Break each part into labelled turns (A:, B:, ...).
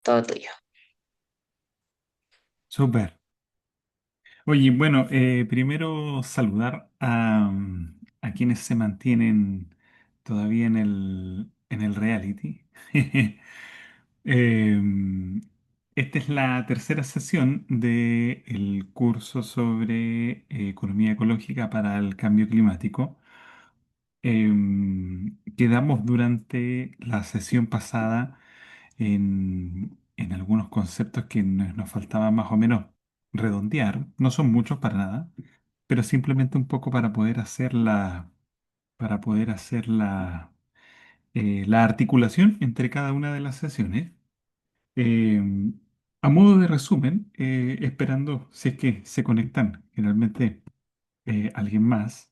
A: todo tuyo.
B: Súper. Oye, bueno, primero saludar a quienes se mantienen todavía en el reality. Em, Esta es la tercera sesión del curso sobre economía ecológica para el cambio climático. Quedamos durante la sesión pasada en algunos conceptos que nos faltaba más o menos redondear. No son muchos para nada, pero simplemente un poco para poder hacer la articulación entre cada una de las sesiones. Eh, a modo de resumen, esperando si es que se conectan generalmente alguien más.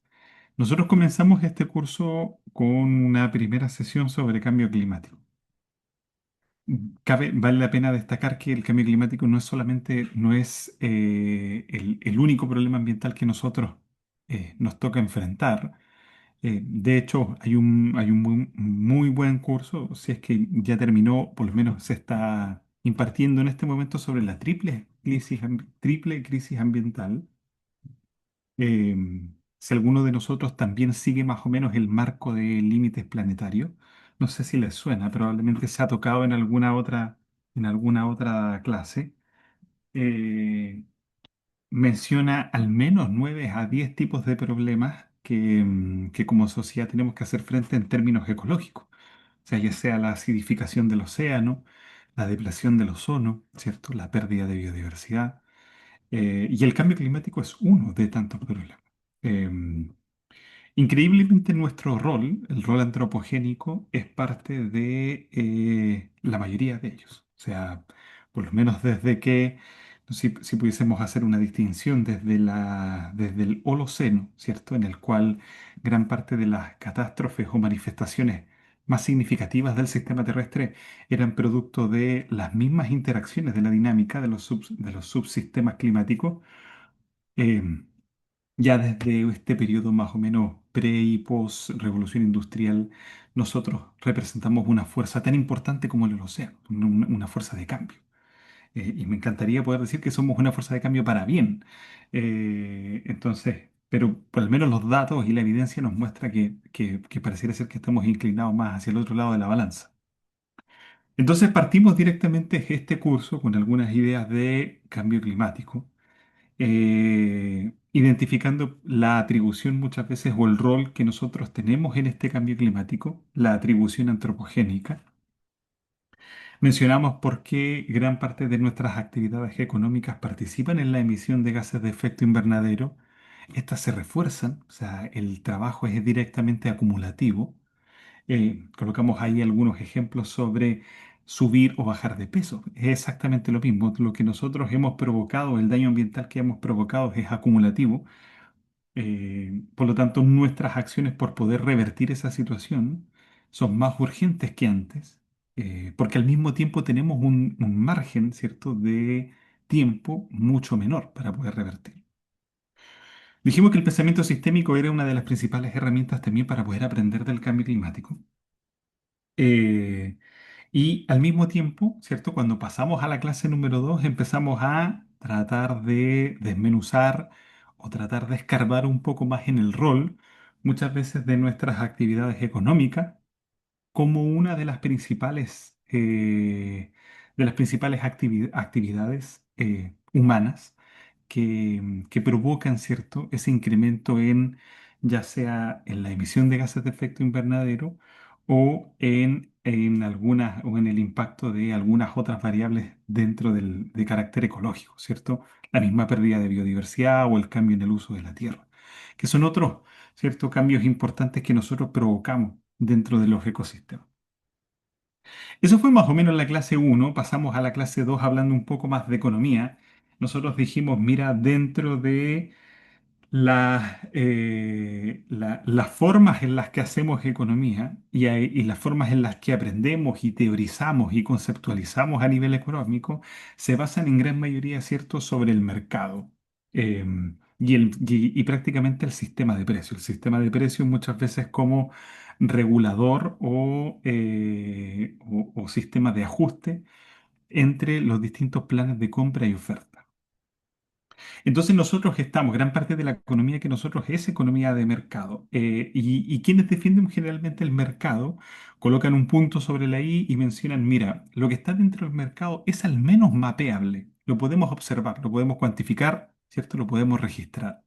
B: Nosotros comenzamos este curso con una primera sesión sobre cambio climático. Vale la pena destacar que el cambio climático no es el único problema ambiental que nosotros nos toca enfrentar. De hecho, hay un muy buen curso, si es que ya terminó, por lo menos se está impartiendo en este momento sobre la triple crisis ambiental. eh, si alguno de nosotros también sigue más o menos el marco de límites planetarios, no sé si les suena, probablemente se ha tocado en alguna otra clase. eh, Menciona al menos 9 a 10 tipos de problemas que como sociedad tenemos que hacer frente en términos ecológicos. O sea, ya sea la acidificación del océano, la depleción del ozono, ¿cierto? La pérdida de biodiversidad. Y el cambio climático es uno de tantos problemas. Em, Increíblemente nuestro rol, el rol antropogénico, es parte de la mayoría de ellos. O sea, por lo menos desde que, no sé si pudiésemos hacer una distinción desde el Holoceno, ¿cierto? En el cual gran parte de las catástrofes o manifestaciones más significativas del sistema terrestre eran producto de las mismas interacciones de la dinámica de los subsistemas climáticos. Em, ya desde este periodo más o menos pre y post revolución industrial, nosotros representamos una fuerza tan importante como el océano, una fuerza de cambio. Y me encantaría poder decir que somos una fuerza de cambio para bien. Pero por lo menos los datos y la evidencia nos muestra que pareciera ser que estamos inclinados más hacia el otro lado de la balanza. Entonces partimos directamente este curso con algunas ideas de cambio climático, identificando la atribución muchas veces o el rol que nosotros tenemos en este cambio climático, la atribución antropogénica. Mencionamos por qué gran parte de nuestras actividades económicas participan en la emisión de gases de efecto invernadero. Estas se refuerzan, o sea, el trabajo es directamente acumulativo. Colocamos ahí algunos ejemplos sobre subir o bajar de peso. Es exactamente lo mismo. Lo que nosotros hemos provocado, el daño ambiental que hemos provocado es acumulativo. Por lo tanto, nuestras acciones por poder revertir esa situación son más urgentes que antes, porque al mismo tiempo tenemos un margen, ¿cierto?, de tiempo mucho menor para poder revertir. Dijimos que el pensamiento sistémico era una de las principales herramientas también para poder aprender del cambio climático. Eh, y al mismo tiempo, ¿cierto? Cuando pasamos a la clase número 2 empezamos a tratar de desmenuzar o tratar de escarbar un poco más en el rol, muchas veces de nuestras actividades económicas, como una de las principales actividades humanas que provocan, ¿cierto?, ese incremento en, ya sea en la emisión de gases de efecto invernadero o en el impacto de algunas otras variables dentro de carácter ecológico, ¿cierto? La misma pérdida de biodiversidad o el cambio en el uso de la tierra, que son otros, ¿cierto?, cambios importantes que nosotros provocamos dentro de los ecosistemas. Eso fue más o menos la clase uno. Pasamos a la clase 2 hablando un poco más de economía. Nosotros dijimos, mira, dentro de las formas en las que hacemos economía y las formas en las que aprendemos y teorizamos y conceptualizamos a nivel económico, se basan en gran mayoría, ¿cierto?, sobre el mercado y prácticamente el sistema de precios. El sistema de precios muchas veces como regulador o sistema de ajuste entre los distintos planes de compra y oferta. Entonces nosotros estamos, gran parte de la economía que nosotros es economía de mercado. Y quienes defienden generalmente el mercado colocan un punto sobre la I y mencionan, mira, lo que está dentro del mercado es al menos mapeable, lo podemos observar, lo podemos cuantificar, ¿cierto? Lo podemos registrar.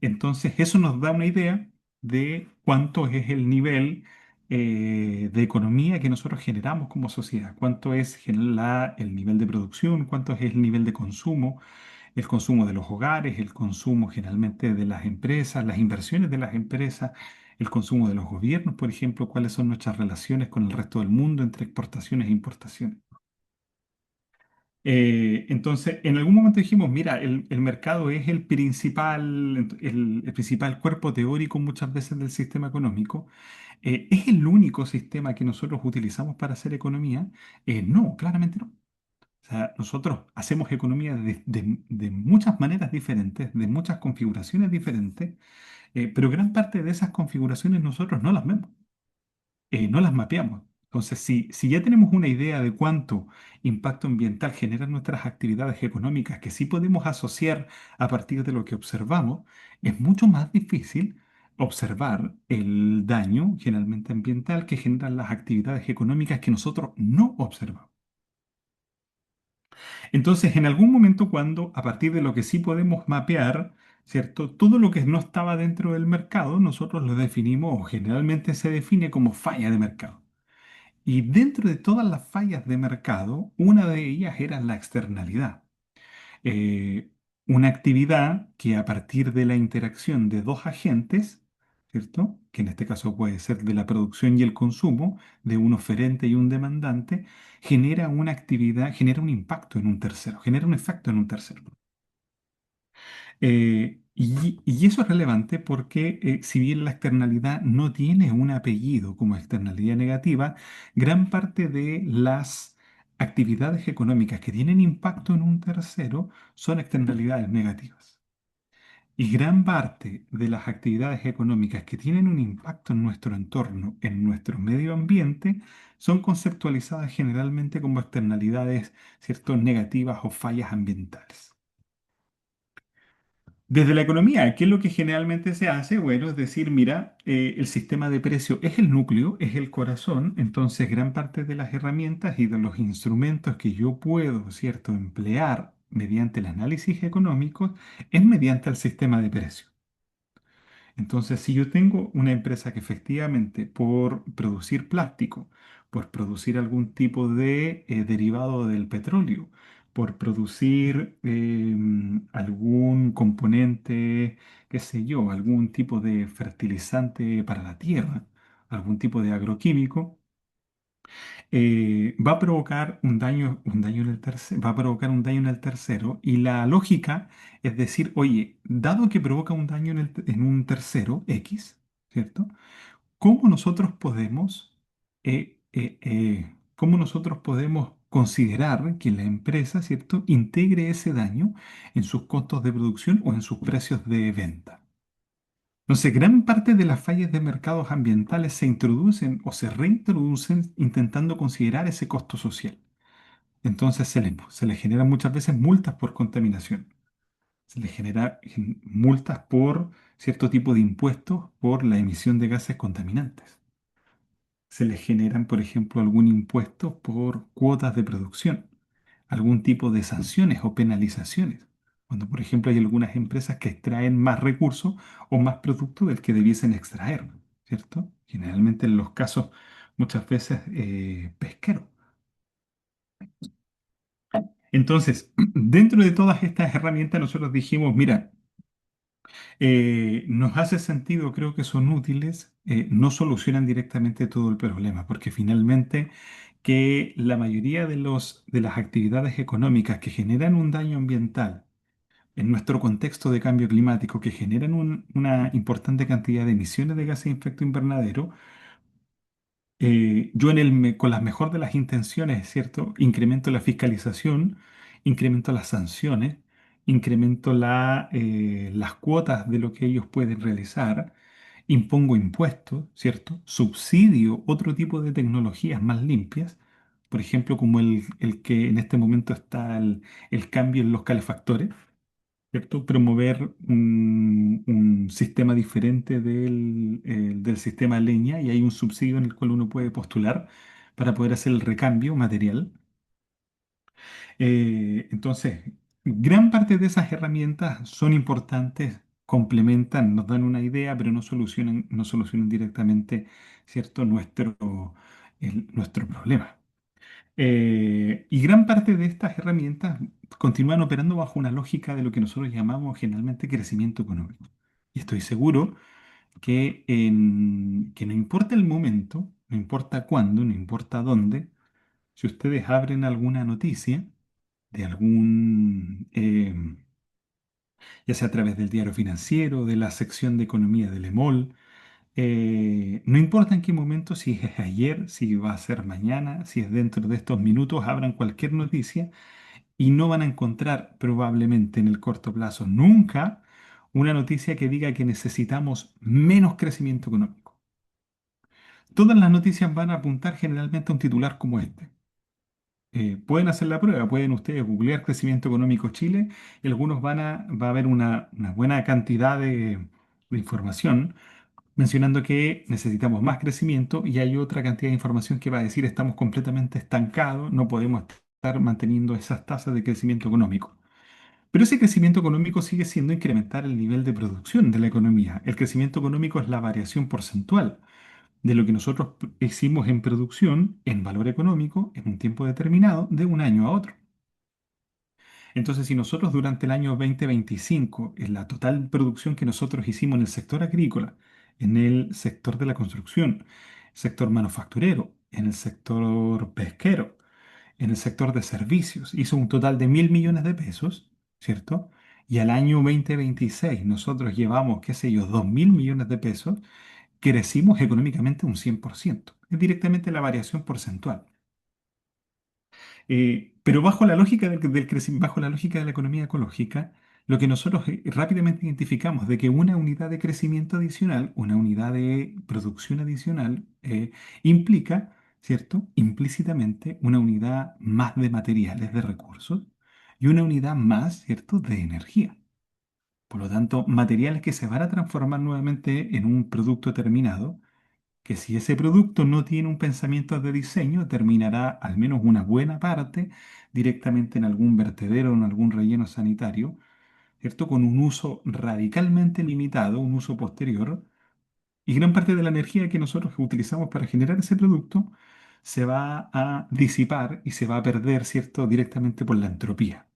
B: Entonces eso nos da una idea de cuánto es el nivel de economía que nosotros generamos como sociedad, cuánto es el nivel de producción, cuánto es el nivel de consumo, el consumo de los hogares, el consumo generalmente de las empresas, las inversiones de las empresas, el consumo de los gobiernos, por ejemplo, cuáles son nuestras relaciones con el resto del mundo entre exportaciones e importaciones. Entonces, en algún momento dijimos, mira, el mercado es el principal cuerpo teórico muchas veces del sistema económico. ¿Es el único sistema que nosotros utilizamos para hacer economía? No, claramente no. O sea, nosotros hacemos economía de muchas maneras diferentes, de muchas configuraciones diferentes, pero gran parte de esas configuraciones nosotros no las vemos, no las mapeamos. Entonces, si ya tenemos una idea de cuánto impacto ambiental generan nuestras actividades económicas, que sí podemos asociar a partir de lo que observamos, es mucho más difícil observar el daño generalmente ambiental que generan las actividades económicas que nosotros no observamos. Entonces, en algún momento cuando, a partir de lo que sí podemos mapear, ¿cierto? Todo lo que no estaba dentro del mercado, nosotros lo definimos o generalmente se define como falla de mercado. Y dentro de todas las fallas de mercado, una de ellas era la externalidad. Eh, una actividad que a partir de la interacción de dos agentes, ¿cierto? Que en este caso puede ser de la producción y el consumo, de un oferente y un demandante, genera una actividad, genera un impacto en un tercero, genera un efecto en un tercero. Y eso es relevante porque si bien la externalidad no tiene un apellido como externalidad negativa, gran parte de las actividades económicas que tienen impacto en un tercero son externalidades negativas. Y gran parte de las actividades económicas que tienen un impacto en nuestro entorno, en nuestro medio ambiente, son conceptualizadas generalmente como externalidades, ¿cierto?, negativas o fallas ambientales. Desde la economía, ¿qué es lo que generalmente se hace? Bueno, es decir, mira, el sistema de precio es el núcleo, es el corazón, entonces gran parte de las herramientas y de los instrumentos que yo puedo, ¿cierto?, emplear mediante el análisis económico es mediante el sistema de precio. Entonces, si yo tengo una empresa que efectivamente por producir plástico, por producir algún tipo de derivado del petróleo, por producir algún componente, qué sé yo, algún tipo de fertilizante para la tierra, algún tipo de agroquímico, va a provocar un daño en el tercero, va a provocar un daño en el tercero y la lógica es decir, oye, dado que provoca un daño en un tercero, X, ¿cierto? ¿Cómo nosotros podemos, cómo nosotros podemos considerar que la empresa, ¿cierto?, integre ese daño en sus costos de producción o en sus precios de venta? Entonces, gran parte de las fallas de mercados ambientales se introducen o se reintroducen intentando considerar ese costo social. Entonces, se le generan muchas veces multas por contaminación. Se le genera multas por cierto tipo de impuestos por la emisión de gases contaminantes. Se le generan, por ejemplo, algún impuesto por cuotas de producción, algún tipo de sanciones o penalizaciones. Cuando, por ejemplo, hay algunas empresas que extraen más recursos o más producto del que debiesen extraer, ¿cierto? Generalmente en los casos, muchas veces, pesqueros. Entonces, dentro de todas estas herramientas, nosotros dijimos, mira, nos hace sentido, creo que son útiles, no solucionan directamente todo el problema, porque finalmente que la mayoría de las actividades económicas que generan un daño ambiental en nuestro contexto de cambio climático, que generan una importante cantidad de emisiones de gases de efecto invernadero, yo con la mejor de las intenciones, ¿cierto? Incremento la fiscalización, incremento las sanciones, incremento las cuotas de lo que ellos pueden realizar, impongo impuestos, ¿cierto? Subsidio otro tipo de tecnologías más limpias, por ejemplo, como el que en este momento está el cambio en los calefactores, ¿cierto? Promover un sistema diferente del sistema leña y hay un subsidio en el cual uno puede postular para poder hacer el recambio material. Entonces, gran parte de esas herramientas son importantes, complementan, nos dan una idea, pero no solucionan directamente, ¿cierto? Nuestro problema. Y gran parte de estas herramientas continúan operando bajo una lógica de lo que nosotros llamamos generalmente crecimiento económico. Y estoy seguro que no importa el momento, no importa cuándo, no importa dónde, si ustedes abren alguna noticia de ya sea a través del diario financiero, de la sección de economía del EMOL, no importa en qué momento, si es ayer, si va a ser mañana, si es dentro de estos minutos, abran cualquier noticia y no van a encontrar probablemente en el corto plazo nunca una noticia que diga que necesitamos menos crecimiento económico. Todas las noticias van a apuntar generalmente a un titular como este. Pueden hacer la prueba, pueden ustedes googlear crecimiento económico Chile y va a haber una buena cantidad de información mencionando que necesitamos más crecimiento y hay otra cantidad de información que va a decir estamos completamente estancados, no podemos estar manteniendo esas tasas de crecimiento económico. Pero ese crecimiento económico sigue siendo incrementar el nivel de producción de la economía. El crecimiento económico es la variación porcentual de lo que nosotros hicimos en producción, en valor económico, en un tiempo determinado, de un año a otro. Entonces, si nosotros durante el año 2025, en la total producción que nosotros hicimos en el sector agrícola, en el sector de la construcción, sector manufacturero, en el sector pesquero, en el sector de servicios, hizo un total de 1.000 millones de pesos, ¿cierto? Y al año 2026 nosotros llevamos, qué sé yo, 2.000 millones de pesos, crecimos económicamente un 100%. Es directamente la variación porcentual. Pero bajo la lógica bajo la lógica de la economía ecológica, lo que nosotros rápidamente identificamos de que una unidad de crecimiento adicional, una unidad de producción adicional, implica, ¿cierto? Implícitamente una unidad más de materiales, de recursos, y una unidad más, ¿cierto?, de energía. Por lo tanto, materiales que se van a transformar nuevamente en un producto terminado que si ese producto no tiene un pensamiento de diseño, terminará al menos una buena parte directamente en algún vertedero o en algún relleno sanitario, ¿cierto? Con un uso radicalmente limitado, un uso posterior, y gran parte de la energía que nosotros utilizamos para generar ese producto se va a disipar y se va a perder, ¿cierto? Directamente por la entropía.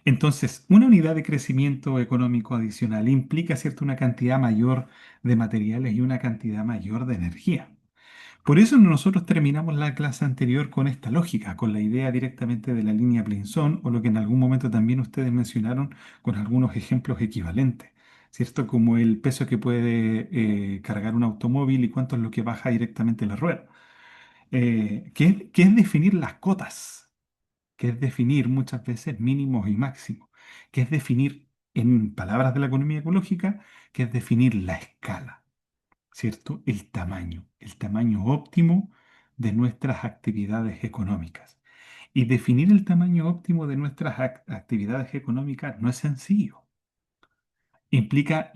B: Entonces, una unidad de crecimiento económico adicional implica, ¿cierto?, una cantidad mayor de materiales y una cantidad mayor de energía. Por eso nosotros terminamos la clase anterior con esta lógica, con la idea directamente de la línea Pinzón, o lo que en algún momento también ustedes mencionaron con algunos ejemplos equivalentes, ¿cierto? Como el peso que puede cargar un automóvil y cuánto es lo que baja directamente la rueda. Que es definir las cotas, que es definir muchas veces mínimos y máximos, que es definir, en palabras de la economía ecológica, que es definir la escala. ¿Cierto? El tamaño óptimo de nuestras actividades económicas. Y definir el tamaño óptimo de nuestras actividades económicas no es sencillo. Implica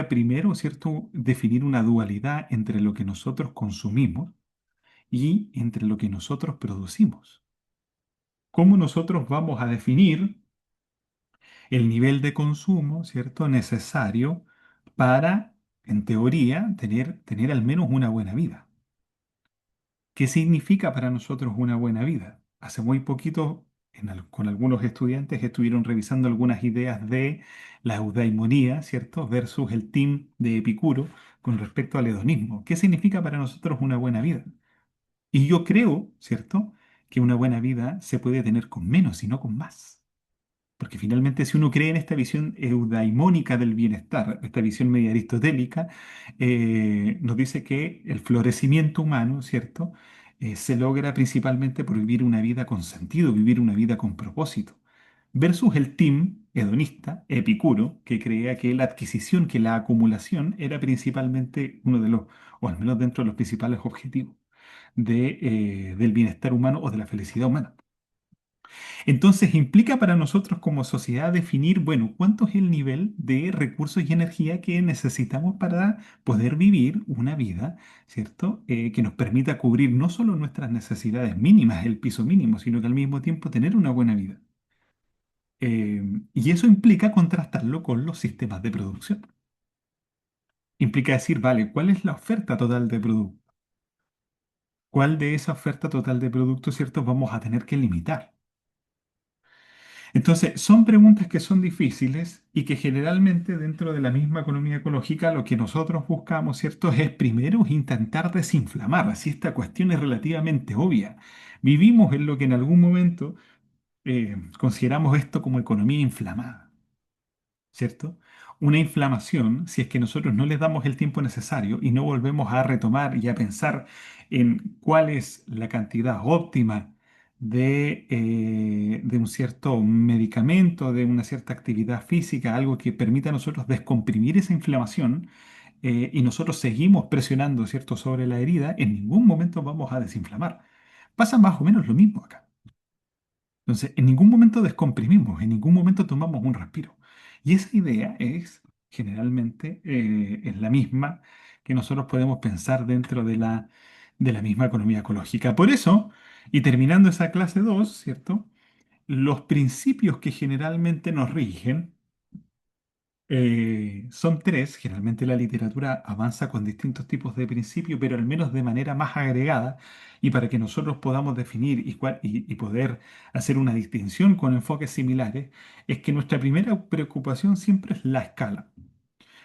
B: primero, ¿cierto?, definir una dualidad entre lo que nosotros consumimos y entre lo que nosotros producimos. ¿Cómo nosotros vamos a definir el nivel de consumo, ¿cierto?, necesario para, en teoría, tener al menos una buena vida? ¿Qué significa para nosotros una buena vida? Hace muy poquito, con algunos estudiantes, estuvieron revisando algunas ideas de la eudaimonía, ¿cierto? Versus el team de Epicuro con respecto al hedonismo. ¿Qué significa para nosotros una buena vida? Y yo creo, ¿cierto?, que una buena vida se puede tener con menos y no con más. Porque finalmente si uno cree en esta visión eudaimónica del bienestar, esta visión media aristotélica, nos dice que el florecimiento humano, ¿cierto? Se logra principalmente por vivir una vida con sentido, vivir una vida con propósito. Versus el team hedonista, Epicuro, que creía que la adquisición, que la acumulación era principalmente uno de los, o al menos dentro de los principales objetivos. del bienestar humano o de la felicidad humana. Entonces, implica para nosotros como sociedad definir, bueno, cuánto es el nivel de recursos y energía que necesitamos para poder vivir una vida, ¿cierto? Que nos permita cubrir no solo nuestras necesidades mínimas, el piso mínimo, sino que al mismo tiempo tener una buena vida. Y eso implica contrastarlo con los sistemas de producción. Implica decir, vale, ¿cuál es la oferta total de producto? ¿Cuál de esa oferta total de productos, cierto, vamos a tener que limitar? Entonces, son preguntas que son difíciles y que generalmente dentro de la misma economía ecológica lo que nosotros buscamos, ¿cierto?, es primero intentar desinflamar. Así esta cuestión es relativamente obvia. Vivimos en lo que en algún momento consideramos esto como economía inflamada. ¿Cierto? Una inflamación, si es que nosotros no les damos el tiempo necesario y no volvemos a retomar y a pensar en cuál es la cantidad óptima de un cierto medicamento, de una cierta actividad física, algo que permita a nosotros descomprimir esa inflamación, y nosotros seguimos presionando, ¿cierto?, sobre la herida, en ningún momento vamos a desinflamar. Pasa más o menos lo mismo acá. Entonces, en ningún momento descomprimimos, en ningún momento tomamos un respiro. Y esa idea es, generalmente, es la misma que nosotros podemos pensar dentro de la misma economía ecológica. Por eso, y terminando esa clase 2, ¿cierto? Los principios que generalmente nos rigen son tres. Generalmente la literatura avanza con distintos tipos de principios, pero al menos de manera más agregada, y para que nosotros podamos definir y poder hacer una distinción con enfoques similares, es que nuestra primera preocupación siempre es la escala.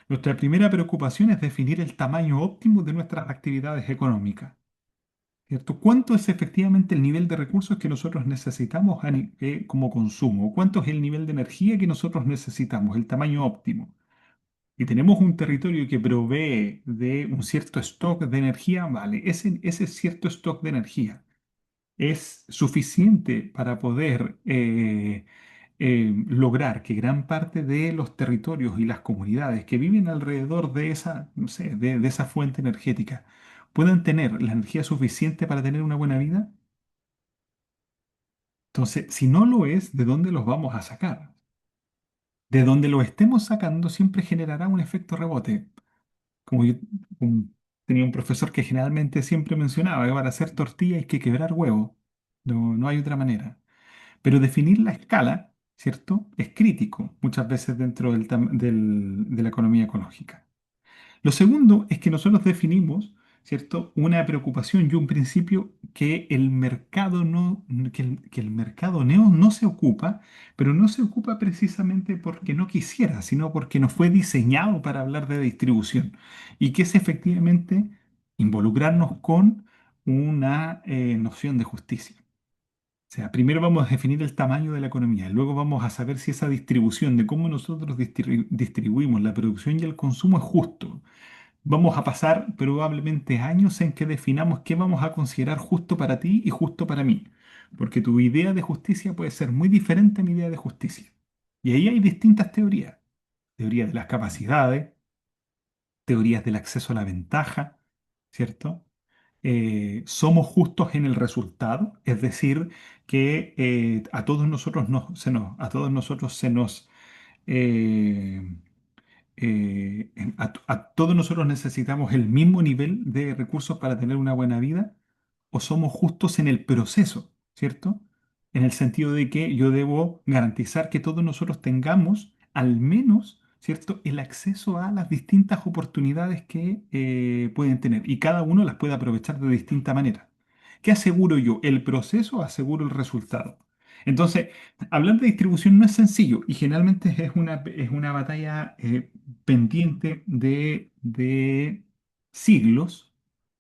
B: Nuestra primera preocupación es definir el tamaño óptimo de nuestras actividades económicas. ¿Cierto? ¿Cuánto es efectivamente el nivel de recursos que nosotros necesitamos como consumo? ¿Cuánto es el nivel de energía que nosotros necesitamos? El tamaño óptimo. Y tenemos un territorio que provee de un cierto stock de energía, vale, ese cierto stock de energía es suficiente para poder lograr que gran parte de los territorios y las comunidades que viven alrededor de esa, no sé, de esa fuente energética puedan tener la energía suficiente para tener una buena vida. Entonces, si no lo es, ¿de dónde los vamos a sacar? De donde lo estemos sacando siempre generará un efecto rebote. Como yo como tenía un profesor que generalmente siempre mencionaba que para hacer tortilla hay que quebrar huevo. No, no hay otra manera. Pero definir la escala, ¿cierto? Es crítico muchas veces dentro de la economía ecológica. Lo segundo es que nosotros definimos, ¿cierto?, una preocupación y un principio que el mercado que el mercado no se ocupa, pero no se ocupa precisamente porque no quisiera, sino porque no fue diseñado para hablar de distribución, y que es efectivamente involucrarnos con una noción de justicia. O sea, primero vamos a definir el tamaño de la economía, luego vamos a saber si esa distribución de cómo nosotros distribuimos la producción y el consumo es justo. Vamos a pasar probablemente años en que definamos qué vamos a considerar justo para ti y justo para mí, porque tu idea de justicia puede ser muy diferente a mi idea de justicia. Y ahí hay distintas teorías: teorías de las capacidades, teorías del acceso a la ventaja, ¿cierto? Somos justos en el resultado, es decir, que a todos nosotros se nos eh, a todos nosotros necesitamos el mismo nivel de recursos para tener una buena vida, o somos justos en el proceso, ¿cierto? En el sentido de que yo debo garantizar que todos nosotros tengamos al menos, ¿cierto?, el acceso a las distintas oportunidades que pueden tener, y cada uno las puede aprovechar de distinta manera. ¿Qué aseguro yo? ¿El proceso o aseguro el resultado? Entonces, hablar de distribución no es sencillo, y generalmente es una batalla pendiente de siglos,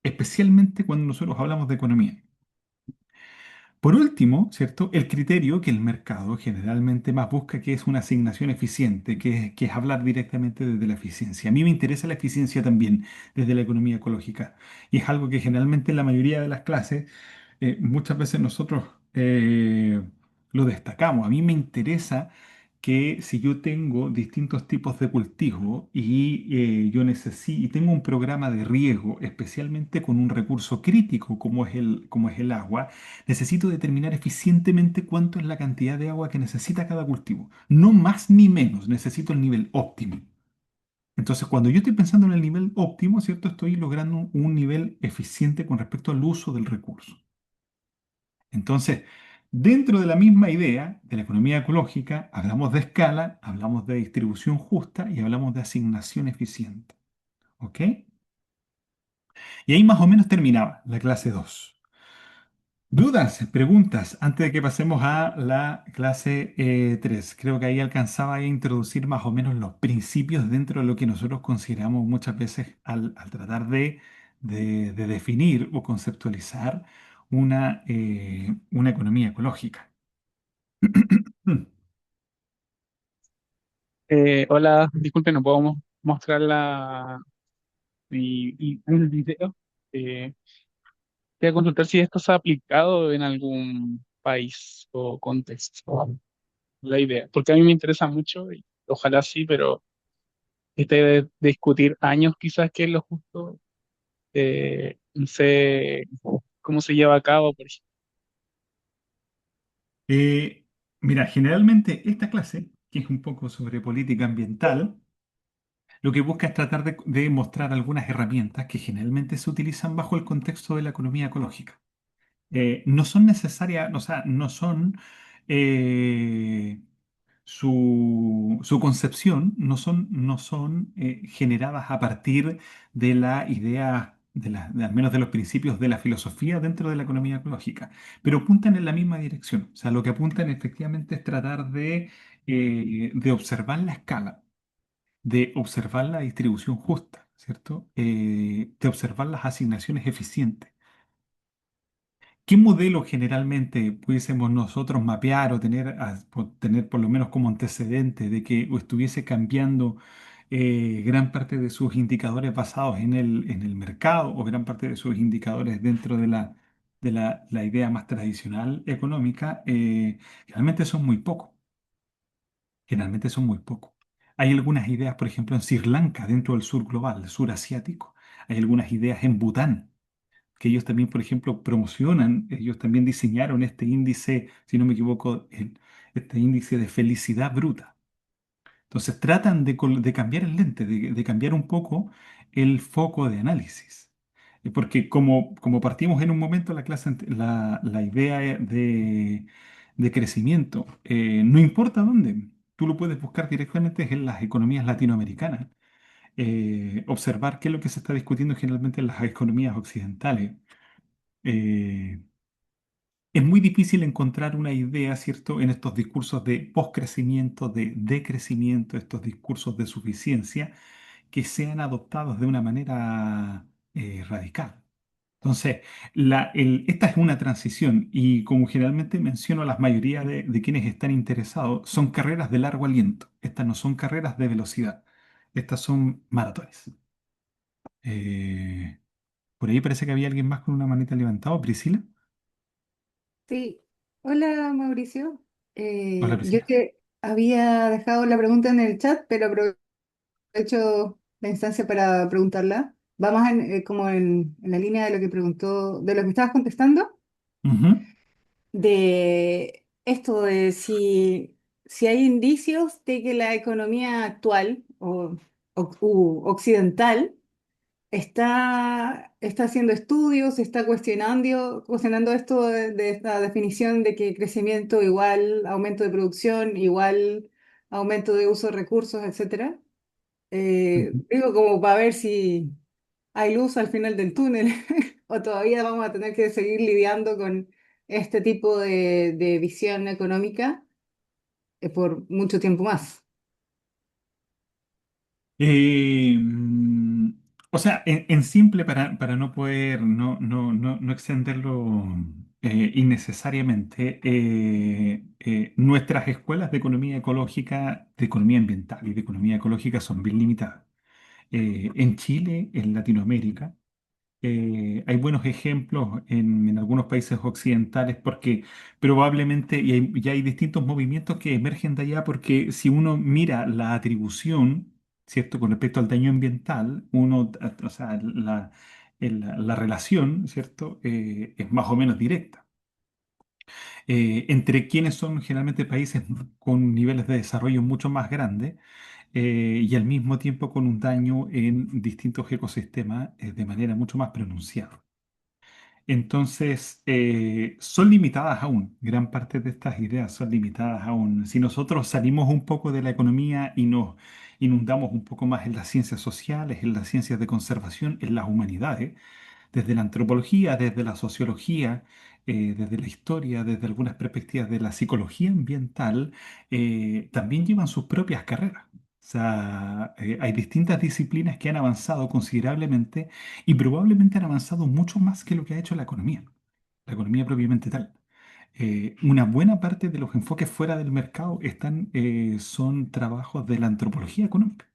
B: especialmente cuando nosotros hablamos de economía. Por último, ¿cierto? El criterio que el mercado generalmente más busca, que es una asignación eficiente, que es hablar directamente desde la eficiencia. A mí me interesa la eficiencia también desde la economía ecológica, y es algo que generalmente en la mayoría de las clases muchas veces nosotros lo destacamos. A mí me interesa que si yo tengo distintos tipos de cultivo y yo necesito, y tengo un programa de riego, especialmente con un recurso crítico como es el agua, necesito determinar eficientemente cuánto es la cantidad de agua que necesita cada cultivo. No más ni menos, necesito el nivel óptimo. Entonces, cuando yo estoy pensando en el nivel óptimo, ¿cierto? Estoy logrando un nivel eficiente con respecto al uso del recurso. Entonces, dentro de la misma idea de la economía ecológica, hablamos de escala, hablamos de distribución justa y hablamos de asignación eficiente. ¿Ok? Y ahí más o menos terminaba la clase 2. ¿Dudas, preguntas antes de que pasemos a la clase 3? Creo que ahí alcanzaba a introducir más o menos los principios dentro de lo que nosotros consideramos muchas veces al tratar de definir o conceptualizar una economía ecológica. Mm.
A: Hola, disculpe, no puedo mostrar el video. Eh, Quería consultar si esto se ha aplicado en algún país o contexto, la idea, porque a mí me interesa mucho y ojalá sí, pero de discutir años quizás que es lo justo, no sé cómo se lleva a cabo, por ejemplo.
B: Eh, Mira, generalmente esta clase, que es un poco sobre política ambiental, lo que busca es tratar de mostrar algunas herramientas que generalmente se utilizan bajo el contexto de la economía ecológica. No son necesarias, o sea, no son eh, su concepción, no son generadas a partir de la idea, al menos de los principios de la filosofía dentro de la economía ecológica, pero apuntan en la misma dirección. O sea, lo que apuntan efectivamente es tratar de observar la escala, de observar la distribución justa, ¿cierto? De observar las asignaciones eficientes. ¿Qué modelo generalmente pudiésemos nosotros mapear o tener por lo menos como antecedente de que o estuviese cambiando gran parte de sus indicadores basados en el mercado o gran parte de sus indicadores dentro de la idea más tradicional económica? Generalmente son muy pocos. Generalmente son muy pocos. Hay algunas ideas, por ejemplo, en Sri Lanka, dentro del sur global, el sur asiático. Hay algunas ideas en Bután que ellos también, por ejemplo, promocionan, ellos también diseñaron este índice, si no me equivoco, este índice de felicidad bruta. Entonces tratan de cambiar el lente, de cambiar un poco el foco de análisis. Porque como partimos en un momento la clase, la idea de crecimiento, no importa dónde, tú lo puedes buscar directamente en las economías latinoamericanas, observar qué es lo que se está discutiendo generalmente en las economías occidentales. eh, es muy difícil encontrar una idea, ¿cierto?, en estos discursos de poscrecimiento, de decrecimiento, estos discursos de suficiencia, que sean adoptados de una manera radical. Entonces, esta es una transición y como generalmente menciono, la mayoría de quienes están interesados son carreras de largo aliento. Estas no son carreras de velocidad, estas son maratones. Eh, por ahí parece que había alguien más con una manita levantada. Priscila.
C: Sí, hola Mauricio.
B: Hola,
C: Yo
B: Priscila.
C: te había dejado la pregunta en el chat, pero aprovecho la instancia para preguntarla. Va más como en la línea de lo que preguntó, de lo que estabas contestando,
B: Ujú.
C: de esto de si hay indicios de que la economía actual o occidental está haciendo estudios, está cuestionando esto de esta definición de que crecimiento igual aumento de producción, igual aumento de uso de recursos, etcétera.
B: Ujú.
C: Digo, como para ver si hay luz al final del túnel o todavía vamos a tener que seguir lidiando con este tipo de visión económica por mucho tiempo más.
B: Eh, mm, o sea, en simple, para no poder, no extenderlo innecesariamente, nuestras escuelas de economía ecológica, de economía ambiental y de economía ecológica son bien limitadas. En Chile, en Latinoamérica, Hay buenos ejemplos en algunos países occidentales porque probablemente, y hay distintos movimientos que emergen de allá porque si uno mira la atribución, ¿cierto? Con respecto al daño ambiental, o sea, la relación, ¿cierto? Es más o menos directa. Entre quienes son generalmente países con niveles de desarrollo mucho más grandes y al mismo tiempo con un daño en distintos ecosistemas de manera mucho más pronunciada. Entonces, son limitadas aún. Gran parte de estas ideas son limitadas aún. Si nosotros salimos un poco de la economía y nos inundamos un poco más en las ciencias sociales, en las ciencias de conservación, en las humanidades, desde la antropología, desde la sociología, desde la historia, desde algunas perspectivas de la psicología ambiental, también llevan sus propias carreras. O sea, hay distintas disciplinas que han avanzado considerablemente y probablemente han avanzado mucho más que lo que ha hecho la economía propiamente tal. Una buena parte de los enfoques fuera del mercado son trabajos de la antropología económica.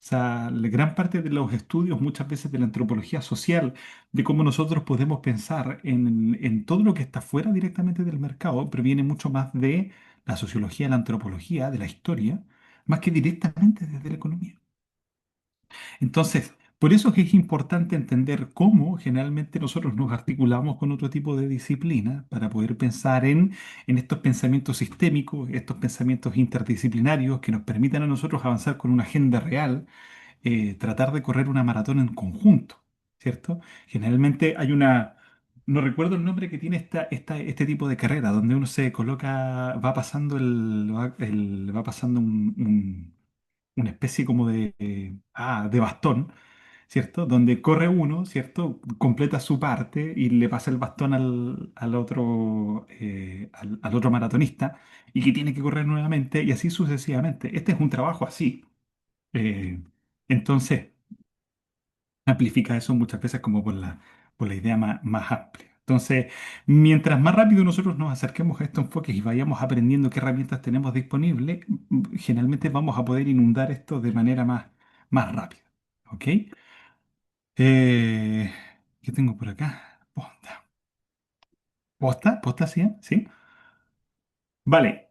B: O sea, la gran parte de los estudios, muchas veces de la antropología social, de cómo nosotros podemos pensar en todo lo que está fuera directamente del mercado, proviene mucho más de la sociología, la antropología, de la historia, más que directamente desde la economía. Entonces, por eso es que es importante entender cómo generalmente nosotros nos articulamos con otro tipo de disciplina para poder pensar en estos pensamientos sistémicos, estos pensamientos interdisciplinarios que nos permitan a nosotros avanzar con una agenda real, tratar de correr una maratón en conjunto, ¿cierto? Generalmente no recuerdo el nombre que tiene este tipo de carrera, donde uno se coloca, va pasando va pasando una especie como de bastón, ¿cierto? Donde corre uno, ¿cierto? Completa su parte y le pasa el bastón al otro maratonista y que tiene que correr nuevamente y así sucesivamente. Este es un trabajo así. Eh, entonces, amplifica eso muchas veces como por la idea más amplia. Entonces, mientras más rápido nosotros nos acerquemos a estos enfoques y vayamos aprendiendo qué herramientas tenemos disponibles, generalmente vamos a poder inundar esto de manera más rápida. ¿Ok? Eh, ¿Qué tengo por acá? Posta. ¿Posta? ¿Posta sí? ¿Sí? Vale.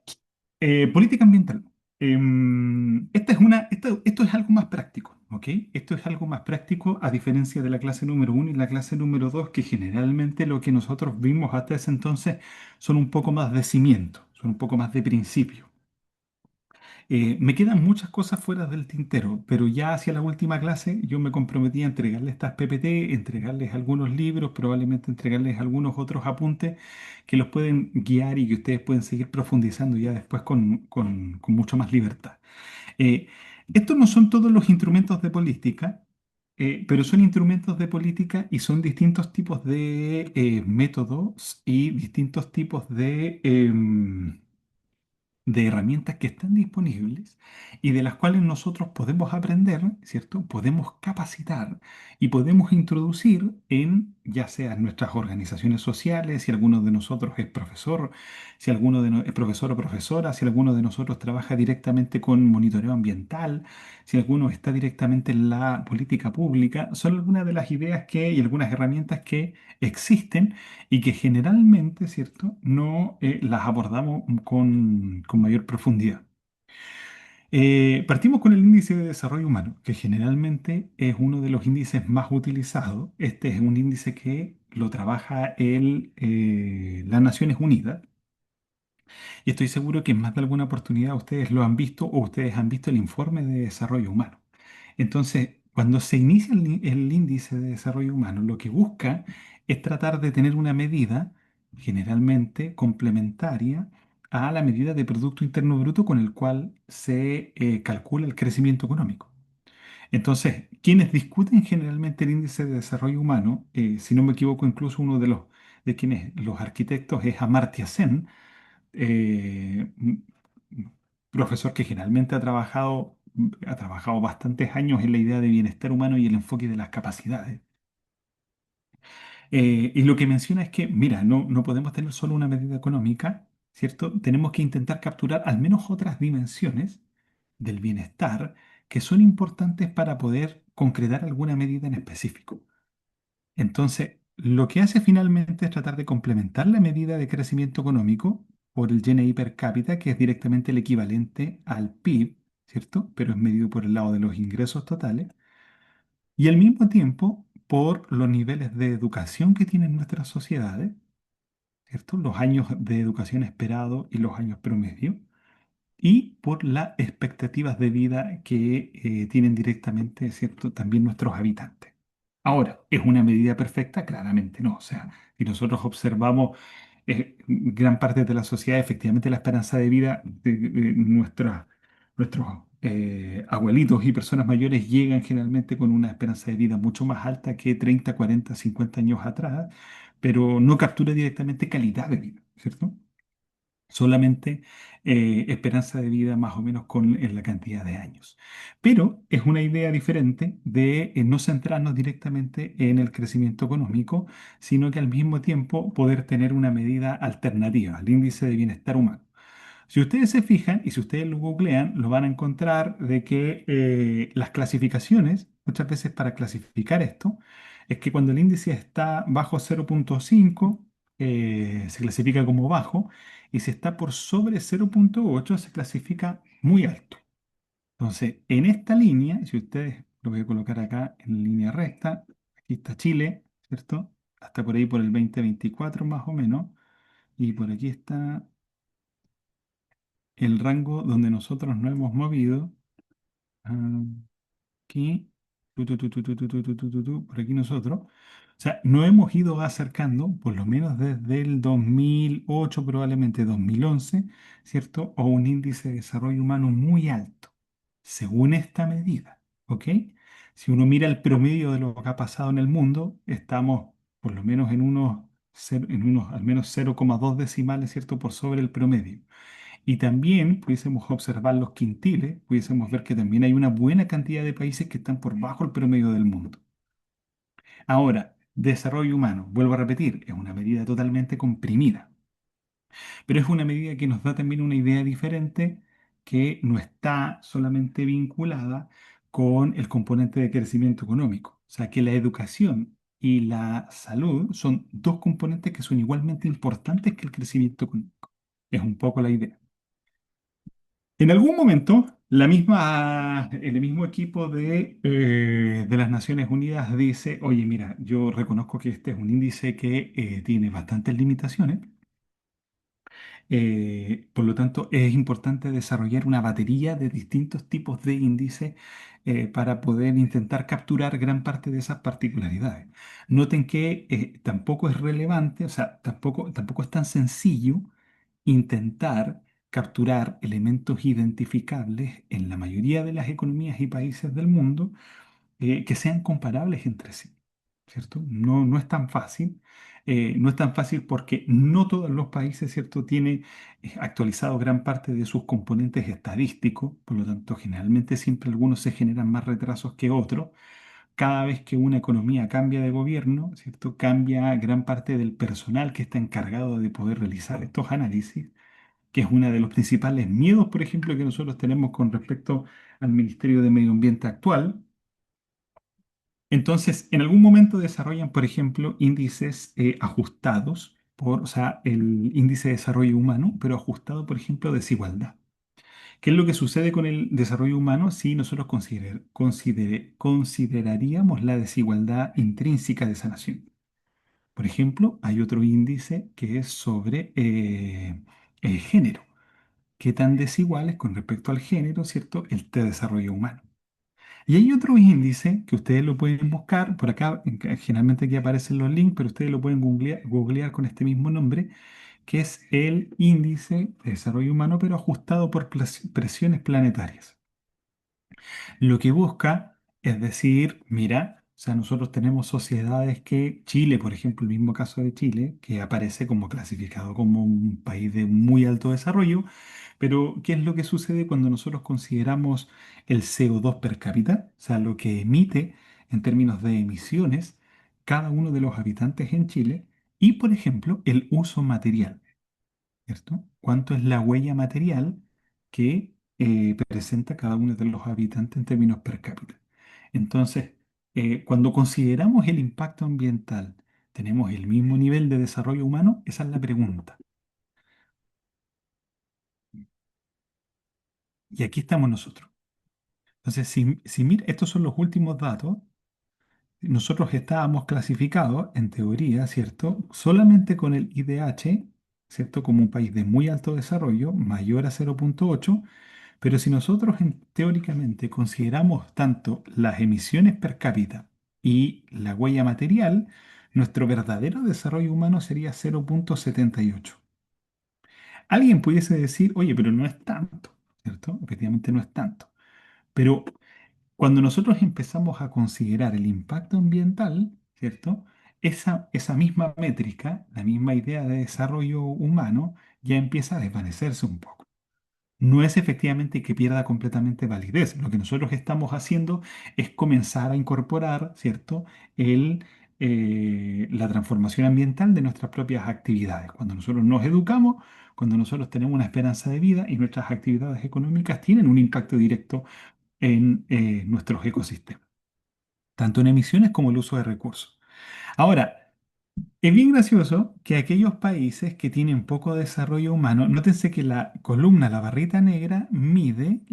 B: Política ambiental. Esto es algo más práctico, ¿ok? Esto es algo más práctico a diferencia de la clase número uno y la clase número 2, que generalmente lo que nosotros vimos hasta ese entonces son un poco más de cimiento, son un poco más de principio. Me quedan muchas cosas fuera del tintero, pero ya hacia la última clase yo me comprometí a entregarles estas PPT, entregarles algunos libros, probablemente entregarles algunos otros apuntes que los pueden guiar y que ustedes pueden seguir profundizando ya después con mucho más libertad. Eh, Estos no son todos los instrumentos de política, pero son instrumentos de política y son distintos tipos de métodos y distintos tipos de herramientas que están disponibles y de las cuales nosotros podemos aprender, ¿cierto? Podemos capacitar y podemos introducir en, ya sea en nuestras organizaciones sociales, si alguno de nosotros es profesor, si es profesor o profesora, si alguno de nosotros trabaja directamente con monitoreo ambiental, si alguno está directamente en la política pública, son algunas de las ideas y algunas herramientas que existen y que generalmente, ¿cierto?, no las abordamos con mayor profundidad. Partimos con el índice de desarrollo humano, que generalmente es uno de los índices más utilizados. Este es un índice que lo trabaja las Naciones Unidas y estoy seguro que en más de alguna oportunidad ustedes lo han visto o ustedes han visto el informe de desarrollo humano. Entonces, cuando se inicia el índice de desarrollo humano, lo que busca es tratar de tener una medida generalmente complementaria a la medida de Producto Interno Bruto con el cual se calcula el crecimiento económico. Entonces, quienes discuten generalmente el índice de desarrollo humano, si no me equivoco, incluso uno de quienes los arquitectos es Amartya Sen, profesor que generalmente ha trabajado bastantes años en la idea de bienestar humano y el enfoque de las capacidades. Y lo que menciona es que, mira, no podemos tener solo una medida económica, ¿cierto? Tenemos que intentar capturar al menos otras dimensiones del bienestar que son importantes para poder concretar alguna medida en específico. Entonces, lo que hace finalmente es tratar de complementar la medida de crecimiento económico por el GNI per cápita, que es directamente el equivalente al PIB, ¿cierto? Pero es medido por el lado de los ingresos totales, y al mismo tiempo por los niveles de educación que tienen nuestras sociedades, ¿cierto? Los años de educación esperado y los años promedio, y por las expectativas de vida que tienen directamente, ¿cierto? También nuestros habitantes. Ahora, ¿es una medida perfecta? Claramente no. O sea, si nosotros observamos gran parte de la sociedad, efectivamente la esperanza de vida de nuestros abuelitos y personas mayores llegan generalmente con una esperanza de vida mucho más alta que 30, 40, 50 años atrás, pero no captura directamente calidad de vida, ¿cierto? Solamente esperanza de vida más o menos en la cantidad de años. Pero es una idea diferente de no centrarnos directamente en el crecimiento económico, sino que al mismo tiempo poder tener una medida alternativa al índice de bienestar humano. Si ustedes se fijan y si ustedes lo googlean, lo van a encontrar de que las clasificaciones, muchas veces para clasificar esto, es que cuando el índice está bajo 0,5, se clasifica como bajo, y si está por sobre 0,8, se clasifica muy alto. Entonces, en esta línea, si ustedes lo voy a colocar acá en línea recta, aquí está Chile, ¿cierto? Hasta por ahí por el 2024 más o menos, y por aquí está el rango donde nosotros no hemos movido. ah, Aquí, por aquí nosotros. O sea, no hemos ido acercando, por lo menos desde el 2008, probablemente 2011, ¿cierto? A un índice de desarrollo humano muy alto, según esta medida, ¿ok? Si uno mira el promedio de lo que ha pasado en el mundo, estamos por lo menos en unos al menos 0,2 decimales, ¿cierto? Por sobre el promedio. Y también pudiésemos observar los quintiles, pudiésemos ver que también hay una buena cantidad de países que están por bajo el promedio del mundo. Ahora, desarrollo humano, vuelvo a repetir, es una medida totalmente comprimida, pero es una medida que nos da también una idea diferente que no está solamente vinculada con el componente de crecimiento económico. O sea, que la educación y la salud son dos componentes que son igualmente importantes que el crecimiento económico. Es un poco la idea. En algún momento, el mismo equipo de las Naciones Unidas dice, oye, mira, yo reconozco que este es un índice que tiene bastantes limitaciones, por lo tanto es importante desarrollar una batería de distintos tipos de índices para poder intentar capturar gran parte de esas particularidades. Noten que tampoco es relevante, o sea, tampoco es tan sencillo intentar capturar elementos identificables en la mayoría de las economías y países del mundo que sean comparables entre sí, ¿cierto? No, no es tan fácil. No es tan fácil porque no todos los países, ¿cierto?, tienen actualizado gran parte de sus componentes estadísticos, por lo tanto, generalmente siempre algunos se generan más retrasos que otros. Cada vez que una economía cambia de gobierno, ¿cierto?, cambia gran parte del personal que está encargado de poder realizar estos análisis, que es uno de los principales miedos, por ejemplo, que nosotros tenemos con respecto al Ministerio de Medio Ambiente actual. Entonces, en algún momento desarrollan, por ejemplo, índices ajustados o sea, el índice de desarrollo humano, pero ajustado, por ejemplo, a desigualdad. ¿Qué es lo que sucede con el desarrollo humano si nosotros consideraríamos la desigualdad intrínseca de esa nación? Por ejemplo, hay otro índice que es sobre el género. ¿Qué tan desigual es con respecto al género, cierto? El desarrollo humano. Y hay otro índice que ustedes lo pueden buscar, por acá generalmente aquí aparecen los links, pero ustedes lo pueden googlear con este mismo nombre, que es el índice de desarrollo humano, pero ajustado por presiones planetarias. Lo que busca es decir, mira, o sea, nosotros tenemos sociedades que, Chile, por ejemplo, el mismo caso de Chile, que aparece como clasificado como un país de muy alto desarrollo, pero ¿qué es lo que sucede cuando nosotros consideramos el CO2 per cápita? O sea, lo que emite en términos de emisiones cada uno de los habitantes en Chile y, por ejemplo, el uso material. ¿Cierto? ¿Cuánto es la huella material que presenta cada uno de los habitantes en términos per cápita? Entonces, Cuando consideramos el impacto ambiental, ¿tenemos el mismo nivel de desarrollo humano? Esa es la pregunta. Y aquí estamos nosotros. Entonces, si mira, estos son los últimos datos. Nosotros estábamos clasificados, en teoría, ¿cierto? Solamente con el IDH, ¿cierto? Como un país de muy alto desarrollo, mayor a 0,8, pero si nosotros teóricamente consideramos tanto las emisiones per cápita y la huella material, nuestro verdadero desarrollo humano sería 0,78. Alguien pudiese decir, oye, pero no es tanto, ¿cierto? Efectivamente no es tanto. Pero cuando nosotros empezamos a considerar el impacto ambiental, ¿cierto? Esa misma métrica, la misma idea de desarrollo humano, ya empieza a desvanecerse un poco. No es efectivamente que pierda completamente validez. Lo que nosotros estamos haciendo es comenzar a incorporar, ¿cierto? La transformación ambiental de nuestras propias actividades. Cuando nosotros nos educamos, cuando nosotros tenemos una esperanza de vida y nuestras actividades económicas tienen un impacto directo en nuestros ecosistemas, tanto en emisiones como el uso de recursos. Ahora, es bien gracioso que aquellos países que tienen poco desarrollo humano, nótense que la columna, la barrita negra mide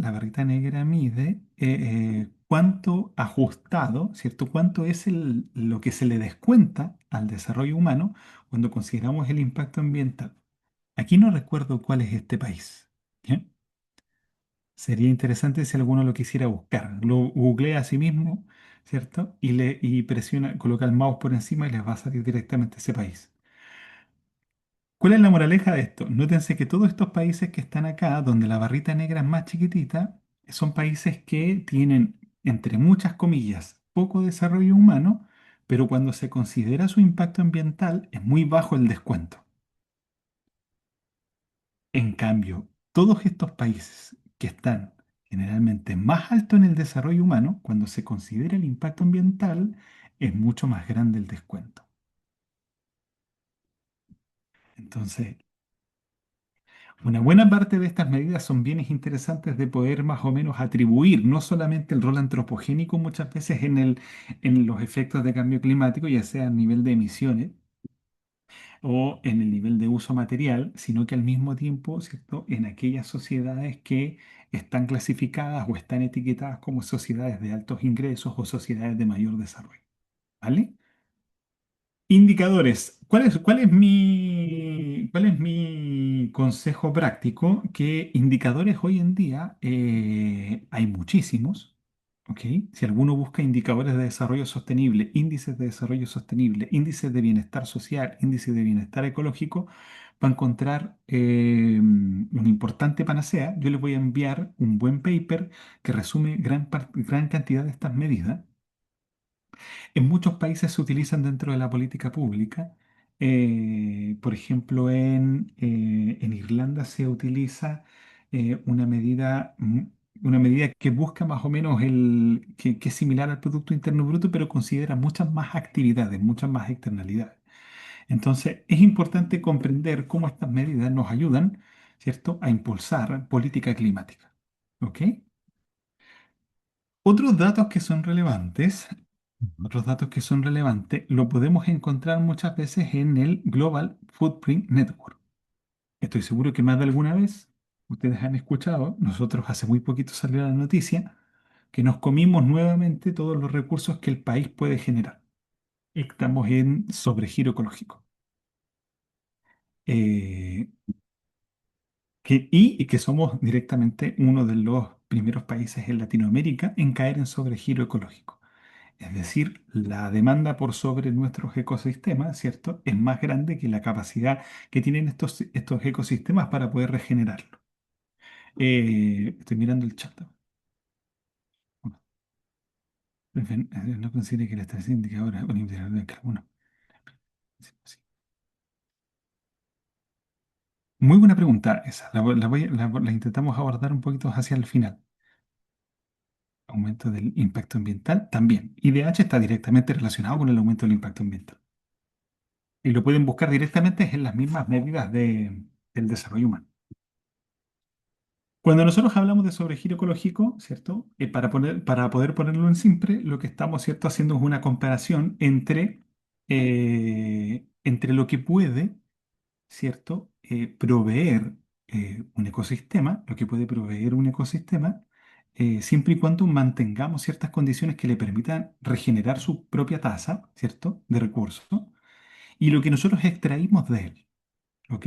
B: cuánto ajustado, ¿cierto? Cuánto es lo que se le descuenta al desarrollo humano cuando consideramos el impacto ambiental. Aquí no recuerdo cuál es este país. ¿Ya? Sería interesante si alguno lo quisiera buscar. Lo googlea a sí mismo, ¿cierto? Y presiona, coloca el mouse por encima y les va a salir directamente ese país. ¿Cuál es la moraleja de esto? Nótense que todos estos países que están acá, donde la barrita negra es más chiquitita, son países que tienen, entre muchas comillas, poco desarrollo humano, pero cuando se considera su impacto ambiental es muy bajo el descuento. En cambio, todos estos países que están generalmente más alto en el desarrollo humano, cuando se considera el impacto ambiental, es mucho más grande el descuento. Entonces, una buena parte de estas medidas son bienes interesantes de poder más o menos atribuir no solamente el rol antropogénico muchas veces en los efectos de cambio climático, ya sea a nivel de emisiones o en el nivel de uso material, sino que al mismo tiempo, ¿cierto? En aquellas sociedades que están clasificadas o están etiquetadas como sociedades de altos ingresos o sociedades de mayor desarrollo. ¿Vale? Indicadores. ¿Cuál es mi consejo práctico? Que indicadores hoy en día hay muchísimos. ¿Ok? Si alguno busca indicadores de desarrollo sostenible, índices de desarrollo sostenible, índices de bienestar social, índices de bienestar ecológico, va a encontrar una importante panacea. Yo les voy a enviar un buen paper que resume gran cantidad de estas medidas. En muchos países se utilizan dentro de la política pública. Por ejemplo, en Irlanda se utiliza una medida que busca más o menos que es similar al Producto Interno Bruto, pero considera muchas más actividades, muchas más externalidades. Entonces, es importante comprender cómo estas medidas nos ayudan, ¿cierto?, a impulsar política climática. ¿Ok? Otros datos que son relevantes Otros datos que son relevantes lo podemos encontrar muchas veces en el Global Footprint Network. Estoy seguro que más de alguna vez ustedes han escuchado, nosotros hace muy poquito salió la noticia, que nos comimos nuevamente todos los recursos que el país puede generar. Estamos en sobregiro ecológico. Eh, y que somos directamente uno de los primeros países en Latinoamérica en caer en sobregiro ecológico. Es decir, la demanda por sobre nuestros ecosistemas, ¿cierto? Es más grande que la capacidad que tienen estos ecosistemas para poder regenerarlo. Estoy mirando el chat. En fin, no considere que la estación indicadora es un indicador de carbono. Sí, sí. Muy buena pregunta esa. La intentamos abordar un poquito hacia el final. Aumento del impacto ambiental también. IDH está directamente relacionado con el aumento del impacto ambiental. Y lo pueden buscar directamente en las mismas medidas del desarrollo humano. Cuando nosotros hablamos de sobregiro ecológico, ¿cierto? Para poder ponerlo en simple, lo que estamos, ¿cierto? haciendo es una comparación entre lo que puede, ¿cierto? Proveer un ecosistema, lo que puede proveer un ecosistema, siempre y cuando mantengamos ciertas condiciones que le permitan regenerar su propia tasa, ¿cierto? De recursos, y lo que nosotros extraímos de él, ¿ok?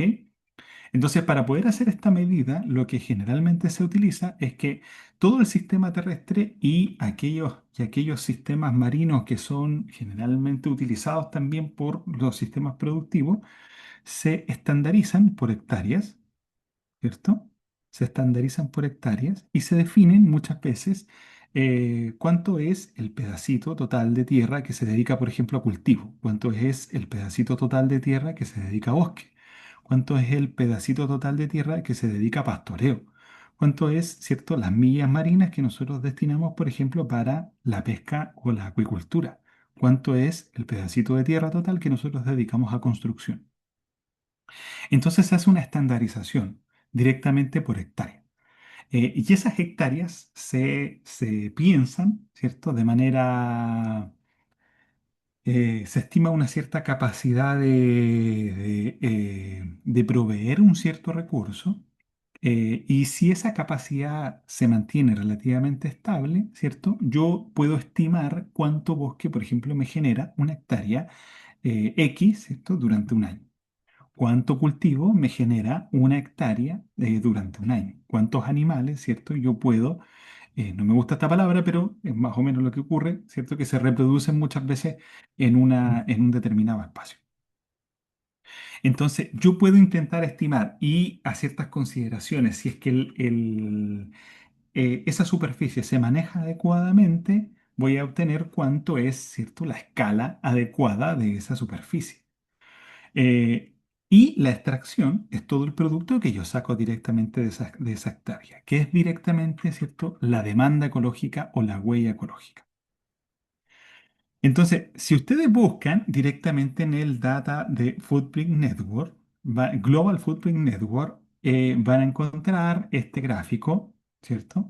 B: Entonces, para poder hacer esta medida, lo que generalmente se utiliza es que todo el sistema terrestre y aquellos sistemas marinos que son generalmente utilizados también por los sistemas productivos, se estandarizan por hectáreas, ¿cierto? Se estandarizan por hectáreas y se definen muchas veces cuánto es el pedacito total de tierra que se dedica, por ejemplo, a cultivo, cuánto es el pedacito total de tierra que se dedica a bosque, cuánto es el pedacito total de tierra que se dedica a pastoreo, cuánto es, ¿cierto?, las millas marinas que nosotros destinamos, por ejemplo, para la pesca o la acuicultura, cuánto es el pedacito de tierra total que nosotros dedicamos a construcción. Entonces se hace una estandarización directamente por hectárea. Y esas hectáreas se piensan, ¿cierto? Se estima una cierta capacidad de proveer un cierto recurso. Y si esa capacidad se mantiene relativamente estable, ¿cierto? Yo puedo estimar cuánto bosque, por ejemplo, me genera una hectárea X, ¿cierto? Durante un año. ¿Cuánto cultivo me genera una hectárea durante un año? ¿Cuántos animales, cierto? Yo puedo, no me gusta esta palabra, pero es más o menos lo que ocurre, ¿cierto? Que se reproducen muchas veces en un determinado espacio. Entonces, yo puedo intentar estimar y a ciertas consideraciones, si es que esa superficie se maneja adecuadamente, voy a obtener cuánto es, ¿cierto? La escala adecuada de esa superficie. Eh, y la extracción es todo el producto que yo saco directamente de esa hectárea, que es directamente, ¿cierto?, la demanda ecológica o la huella ecológica. Entonces, si ustedes buscan directamente en el data de Footprint Network, Global Footprint Network, van a encontrar este gráfico, ¿cierto?,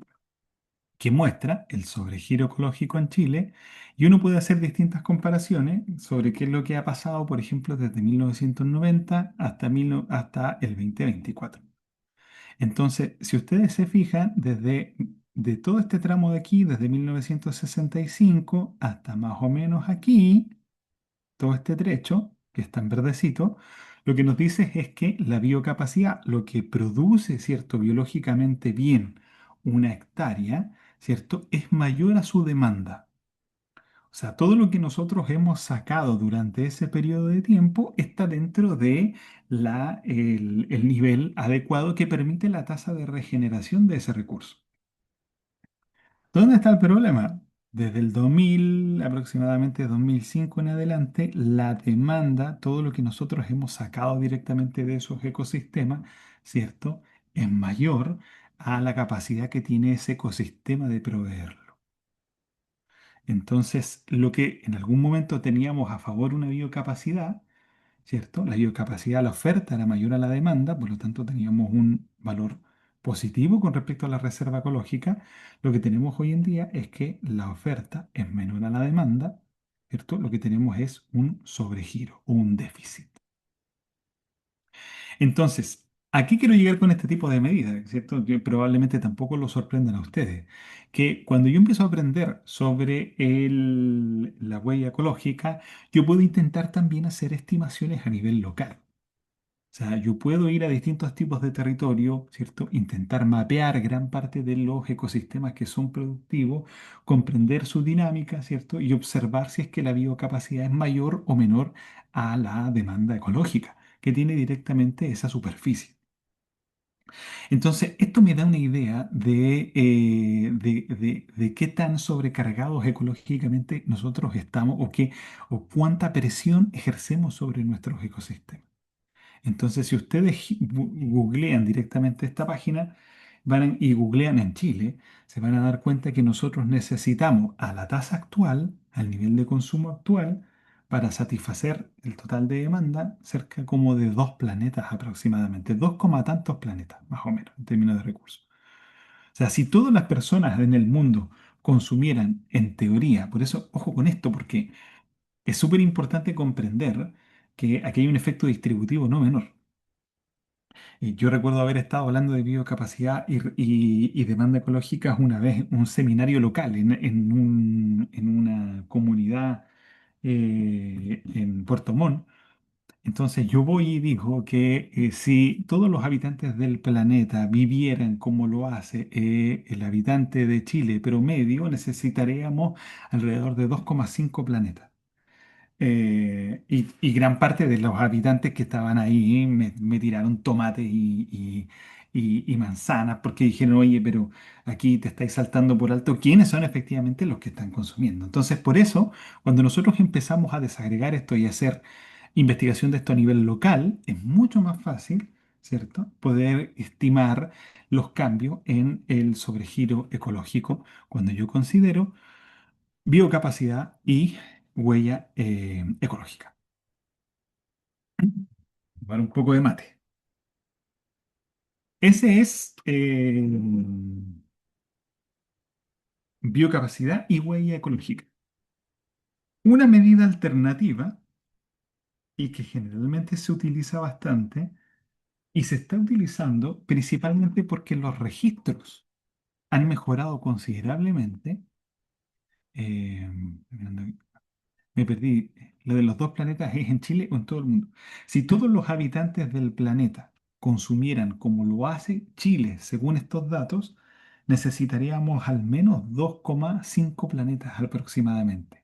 B: que muestra el sobregiro ecológico en Chile y uno puede hacer distintas comparaciones sobre qué es lo que ha pasado, por ejemplo, desde 1990 hasta el 2024. Entonces, si ustedes se fijan, de todo este tramo de aquí, desde 1965 hasta más o menos aquí, todo este trecho, que está en verdecito, lo que nos dice es que la biocapacidad, lo que produce, ¿cierto?, biológicamente bien una hectárea, ¿cierto?, es mayor a su demanda. O sea, todo lo que nosotros hemos sacado durante ese periodo de tiempo está dentro de el nivel adecuado que permite la tasa de regeneración de ese recurso. ¿Dónde está el problema? Desde el 2000, aproximadamente 2005 en adelante, la demanda, todo lo que nosotros hemos sacado directamente de esos ecosistemas, ¿cierto?, es mayor a la capacidad que tiene ese ecosistema de proveerlo. Entonces, lo que en algún momento teníamos a favor una biocapacidad, ¿cierto? La biocapacidad, la oferta era mayor a la demanda, por lo tanto teníamos un valor positivo con respecto a la reserva ecológica. Lo que tenemos hoy en día es que la oferta es menor a la demanda, ¿cierto? Lo que tenemos es un sobregiro o un déficit. Entonces, ¿a qué quiero llegar con este tipo de medidas? ¿Cierto? Que probablemente tampoco lo sorprendan a ustedes. Que cuando yo empiezo a aprender sobre la huella ecológica, yo puedo intentar también hacer estimaciones a nivel local. O sea, yo puedo ir a distintos tipos de territorio, ¿cierto? Intentar mapear gran parte de los ecosistemas que son productivos, comprender su dinámica, ¿cierto? Y observar si es que la biocapacidad es mayor o menor a la demanda ecológica que tiene directamente esa superficie. Entonces, esto me da una idea de qué tan sobrecargados ecológicamente nosotros estamos o cuánta presión ejercemos sobre nuestros ecosistemas. Entonces, si ustedes googlean directamente esta página y googlean en Chile, se van a dar cuenta que nosotros necesitamos a la tasa actual, al nivel de consumo actual, para satisfacer el total de demanda, cerca como de 2 planetas aproximadamente, 2 coma tantos planetas, más o menos, en términos de recursos. O sea, si todas las personas en el mundo consumieran en teoría, por eso, ojo con esto, porque es súper importante comprender que aquí hay un efecto distributivo no menor. Yo recuerdo haber estado hablando de biocapacidad y demanda ecológica una vez en un seminario local en una comunidad en Puerto Montt. Entonces yo voy y digo que si todos los habitantes del planeta vivieran como lo hace el habitante de Chile promedio, necesitaríamos alrededor de 2,5 planetas. Y gran parte de los habitantes que estaban ahí me tiraron tomates y manzanas porque dijeron, oye, pero aquí te estáis saltando por alto quiénes son efectivamente los que están consumiendo. Entonces, por eso, cuando nosotros empezamos a desagregar esto y a hacer investigación de esto a nivel local, es mucho más fácil, ¿cierto?, poder estimar los cambios en el sobregiro ecológico cuando yo considero biocapacidad y huella ecológica. Tomar un poco de mate. Ese es biocapacidad y huella ecológica. Una medida alternativa y que generalmente se utiliza bastante y se está utilizando principalmente porque los registros han mejorado considerablemente. eh, Me perdí. Lo de los dos planetas es en Chile o en todo el mundo. Si todos los habitantes del planeta consumieran como lo hace Chile, según estos datos, necesitaríamos al menos 2,5 planetas aproximadamente.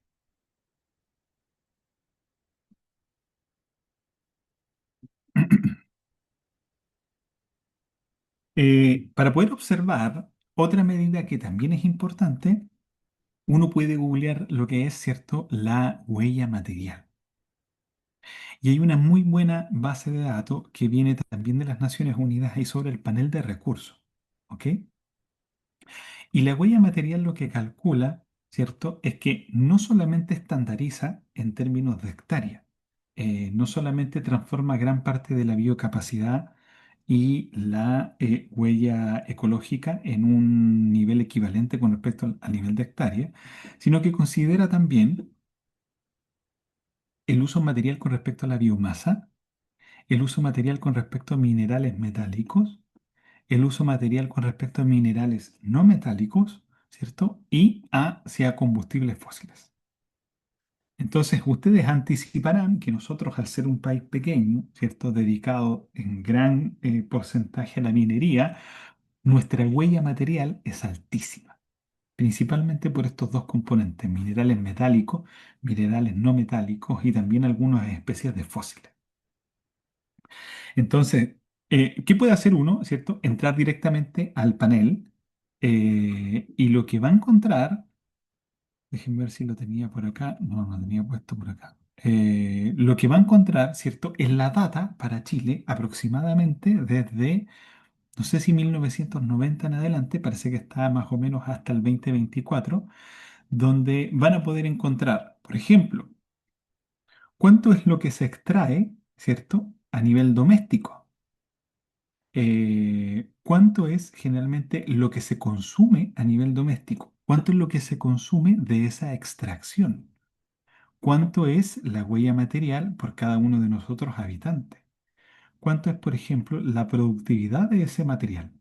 B: Para poder observar otra medida que también es importante, uno puede googlear lo que es, ¿cierto?, la huella material. Y hay una muy buena base de datos que viene también de las Naciones Unidas y sobre el panel de recursos. ¿Ok? Y la huella material lo que calcula, ¿cierto? Es que no solamente estandariza en términos de hectárea, no solamente transforma gran parte de la biocapacidad y la huella ecológica en un nivel equivalente con respecto al nivel de hectárea, sino que considera también el uso material con respecto a la biomasa, el uso material con respecto a minerales metálicos, el uso material con respecto a minerales no metálicos, ¿cierto? Y hacia combustibles fósiles. Entonces, ustedes anticiparán que nosotros, al ser un país pequeño, ¿cierto? Dedicado en gran porcentaje a la minería, nuestra huella material es altísima, principalmente por estos dos componentes, minerales metálicos, minerales no metálicos y también algunas especies de fósiles. Entonces, ¿qué puede hacer uno, ¿cierto? Entrar directamente al panel y lo que va a encontrar, déjenme ver si lo tenía por acá, no, no lo tenía puesto por acá. Lo que va a encontrar, ¿cierto? Es la data para Chile aproximadamente desde, no sé si 1990 en adelante, parece que está más o menos hasta el 2024, donde van a poder encontrar, por ejemplo, cuánto es lo que se extrae, ¿cierto? A nivel doméstico. ¿Cuánto es generalmente lo que se consume a nivel doméstico? ¿Cuánto es lo que se consume de esa extracción? ¿Cuánto es la huella material por cada uno de nosotros habitantes? ¿Cuánto es, por ejemplo, la productividad de ese material?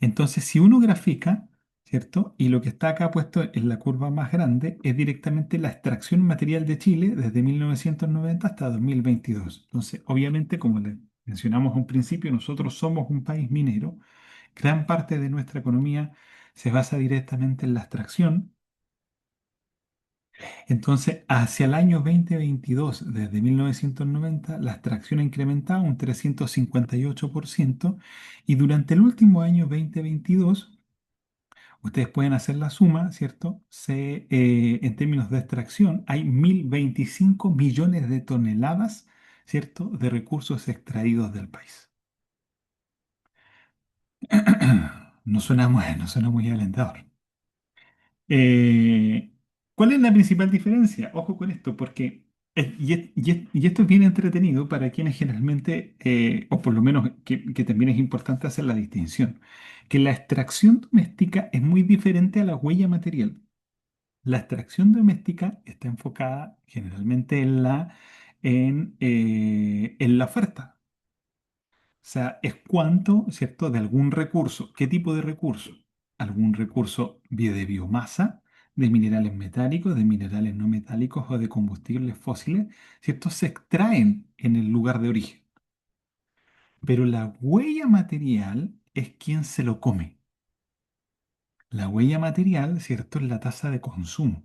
B: Entonces, si uno grafica, ¿cierto? Y lo que está acá puesto en la curva más grande es directamente la extracción material de Chile desde 1990 hasta 2022. Entonces, obviamente, como le mencionamos a un principio, nosotros somos un país minero. Gran parte de nuestra economía se basa directamente en la extracción. Entonces, hacia el año 2022, desde 1990, la extracción ha incrementado un 358% y durante el último año 2022, ustedes pueden hacer la suma, ¿cierto? En términos de extracción, hay 1.025 millones de toneladas, ¿cierto?, de recursos extraídos del país. No suena muy alentador. Eh, ¿Cuál es la principal diferencia? Ojo con esto, porque y esto es bien entretenido para quienes generalmente, o por lo menos que también es importante hacer la distinción. que la extracción doméstica es muy diferente a la huella material. La extracción doméstica está enfocada generalmente en la oferta. O sea, es cuánto, ¿cierto?, de algún recurso. ¿Qué tipo de recurso? Algún recurso de biomasa, de minerales metálicos, de minerales no metálicos o de combustibles fósiles, ¿cierto? Se extraen en el lugar de origen. Pero la huella material es quien se lo come. La huella material, ¿cierto?, es la tasa de consumo.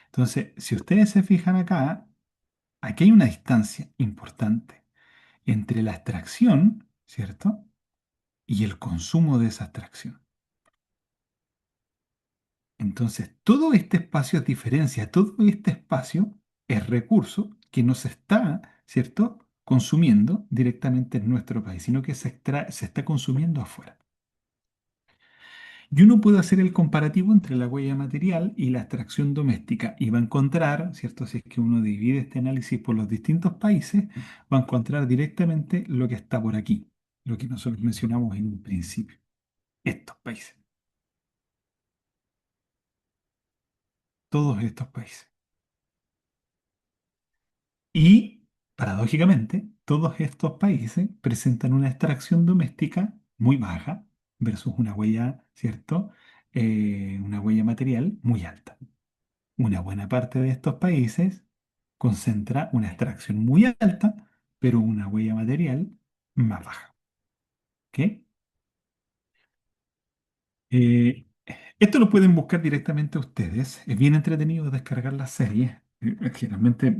B: Entonces, si ustedes se fijan acá, aquí hay una distancia importante entre la extracción, ¿cierto?, y el consumo de esa extracción. Entonces, todo este espacio es diferencia, todo este espacio es recurso que no se está, ¿cierto?, consumiendo directamente en nuestro país, sino que se está consumiendo afuera. Y uno puede hacer el comparativo entre la huella material y la extracción doméstica y va a encontrar, ¿cierto? Si es que uno divide este análisis por los distintos países, va a encontrar directamente lo que está por aquí, lo que nosotros mencionamos en un principio, estos países, todos estos países. Y, paradójicamente, todos estos países presentan una extracción doméstica muy baja versus una huella, ¿cierto? Una huella material muy alta. Una buena parte de estos países concentra una extracción muy alta, pero una huella material más baja. ¿Ok? Eh, Esto lo pueden buscar directamente ustedes. Es bien entretenido descargar las series. Generalmente,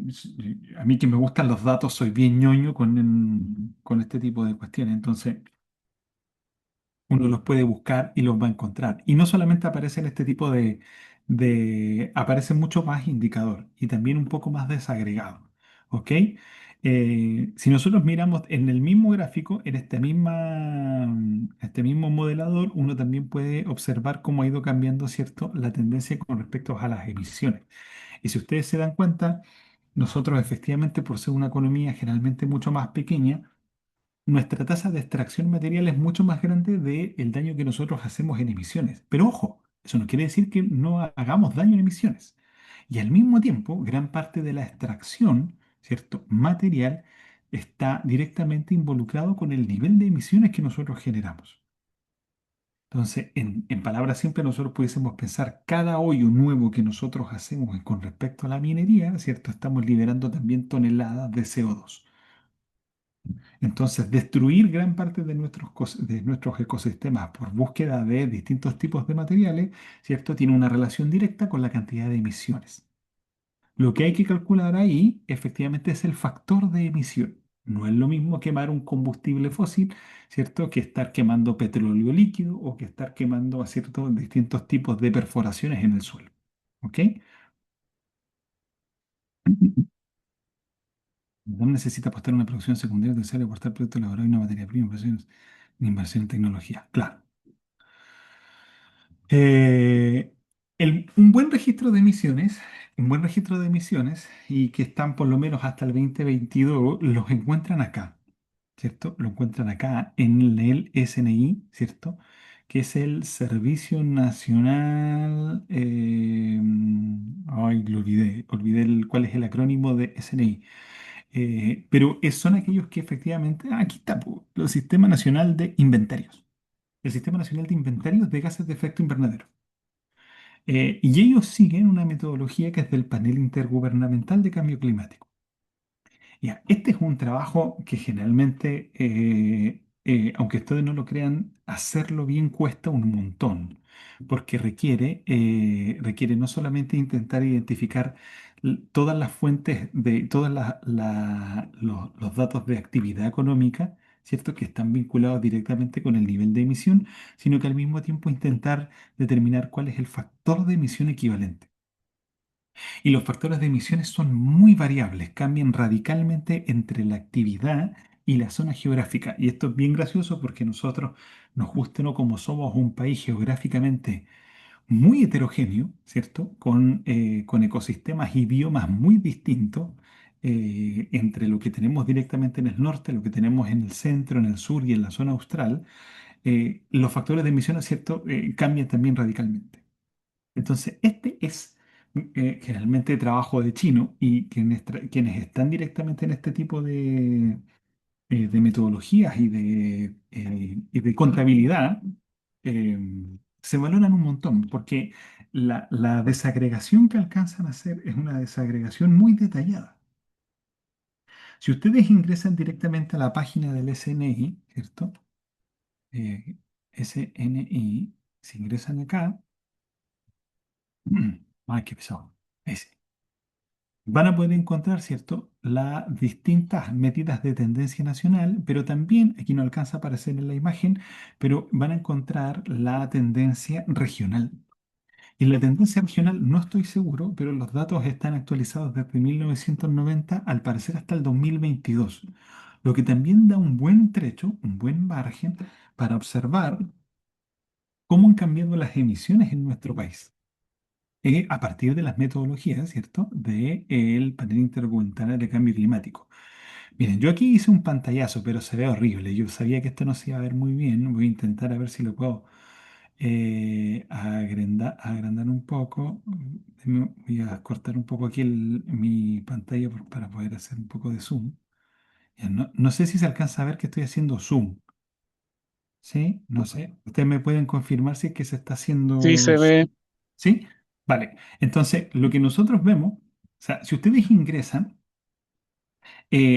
B: a mí que me gustan los datos, soy bien ñoño con este tipo de cuestiones. Entonces, uno los puede buscar y los va a encontrar. Y no solamente aparecen este tipo aparecen mucho más indicador y también un poco más desagregado. ¿Ok? Si nosotros miramos en el mismo gráfico, en este mismo modelador, uno también puede observar cómo ha ido cambiando, ¿cierto?, la tendencia con respecto a las emisiones. Y si ustedes se dan cuenta, nosotros efectivamente, por ser una economía generalmente mucho más pequeña, nuestra tasa de extracción material es mucho más grande del daño que nosotros hacemos en emisiones. Pero ojo, eso no quiere decir que no hagamos daño en emisiones. Y al mismo tiempo, gran parte de la extracción, ¿cierto?, material está directamente involucrado con el nivel de emisiones que nosotros generamos. Entonces, en palabras simples, nosotros pudiésemos pensar cada hoyo nuevo que nosotros hacemos con respecto a la minería, ¿cierto? Estamos liberando también toneladas de CO2. Entonces, destruir gran parte de nuestros ecosistemas por búsqueda de distintos tipos de materiales, ¿cierto? Tiene una relación directa con la cantidad de emisiones. Lo que hay que calcular ahí, efectivamente, es el factor de emisión. No es lo mismo quemar un combustible fósil, ¿cierto? Que estar quemando petróleo líquido o que estar quemando a ciertos distintos tipos de perforaciones en el suelo. ¿Ok? No necesita apostar una producción secundaria, terciaria, aportar productos elaborados y una materia prima, inversión en tecnología. Claro. Eh, un buen registro de emisiones, un buen registro de emisiones y que están por lo menos hasta el 2022, los encuentran acá, ¿cierto? Lo encuentran acá en el SNI, ¿cierto? Que es el Servicio Nacional, ay, lo olvidé cuál es el acrónimo de SNI. Pero son aquellos que efectivamente, aquí está, po, el Sistema Nacional de Inventarios. El Sistema Nacional de Inventarios de Gases de Efecto Invernadero. Y ellos siguen una metodología que es del Panel Intergubernamental de Cambio Climático. Ya, este es un trabajo que generalmente, aunque ustedes no lo crean, hacerlo bien cuesta un montón, porque requiere no solamente intentar identificar todas las fuentes de todos los datos de actividad económica, ¿cierto?, que están vinculados directamente con el nivel de emisión, sino que al mismo tiempo intentar determinar cuál es el factor de emisión equivalente. Y los factores de emisiones son muy variables, cambian radicalmente entre la actividad y la zona geográfica. Y esto es bien gracioso porque nosotros, nos guste o no, como somos un país geográficamente muy heterogéneo, ¿cierto? Con ecosistemas y biomas muy distintos, entre lo que tenemos directamente en el norte, lo que tenemos en el centro, en el sur y en la zona austral. los factores de emisión, ¿cierto? Cambian también radicalmente. Entonces, este es generalmente trabajo de chino y quienes están directamente en este tipo de metodologías y de contabilidad eh, se valoran un montón porque la desagregación que alcanzan a hacer es una desagregación muy detallada. Si ustedes ingresan directamente a la página del SNI, ¿cierto? SNI, si ingresan acá, ay, qué pesado. Ese. Van a poder encontrar, ¿cierto?, las distintas medidas de tendencia nacional, pero también, aquí no alcanza a aparecer en la imagen, pero van a encontrar la tendencia regional. Y la tendencia regional no estoy seguro, pero los datos están actualizados desde 1990, al parecer hasta el 2022, lo que también da un buen trecho, un buen margen para observar cómo han cambiado las emisiones en nuestro país. A partir de las metodologías, ¿cierto?, del panel intergubernamental de cambio climático. Miren, yo aquí hice un pantallazo, pero se ve horrible. Yo sabía que esto no se iba a ver muy bien. Voy a intentar a ver si lo puedo agrandar un poco. Voy a cortar un poco aquí mi pantalla para poder hacer un poco de zoom. Ya, no sé si se alcanza a ver que estoy haciendo zoom. ¿Sí? No sé. Ustedes me pueden confirmar si es que se está
A: Sí,
B: haciendo.
A: se ve.
B: ¿Sí? Vale. Entonces, lo que nosotros vemos, o sea, si ustedes ingresan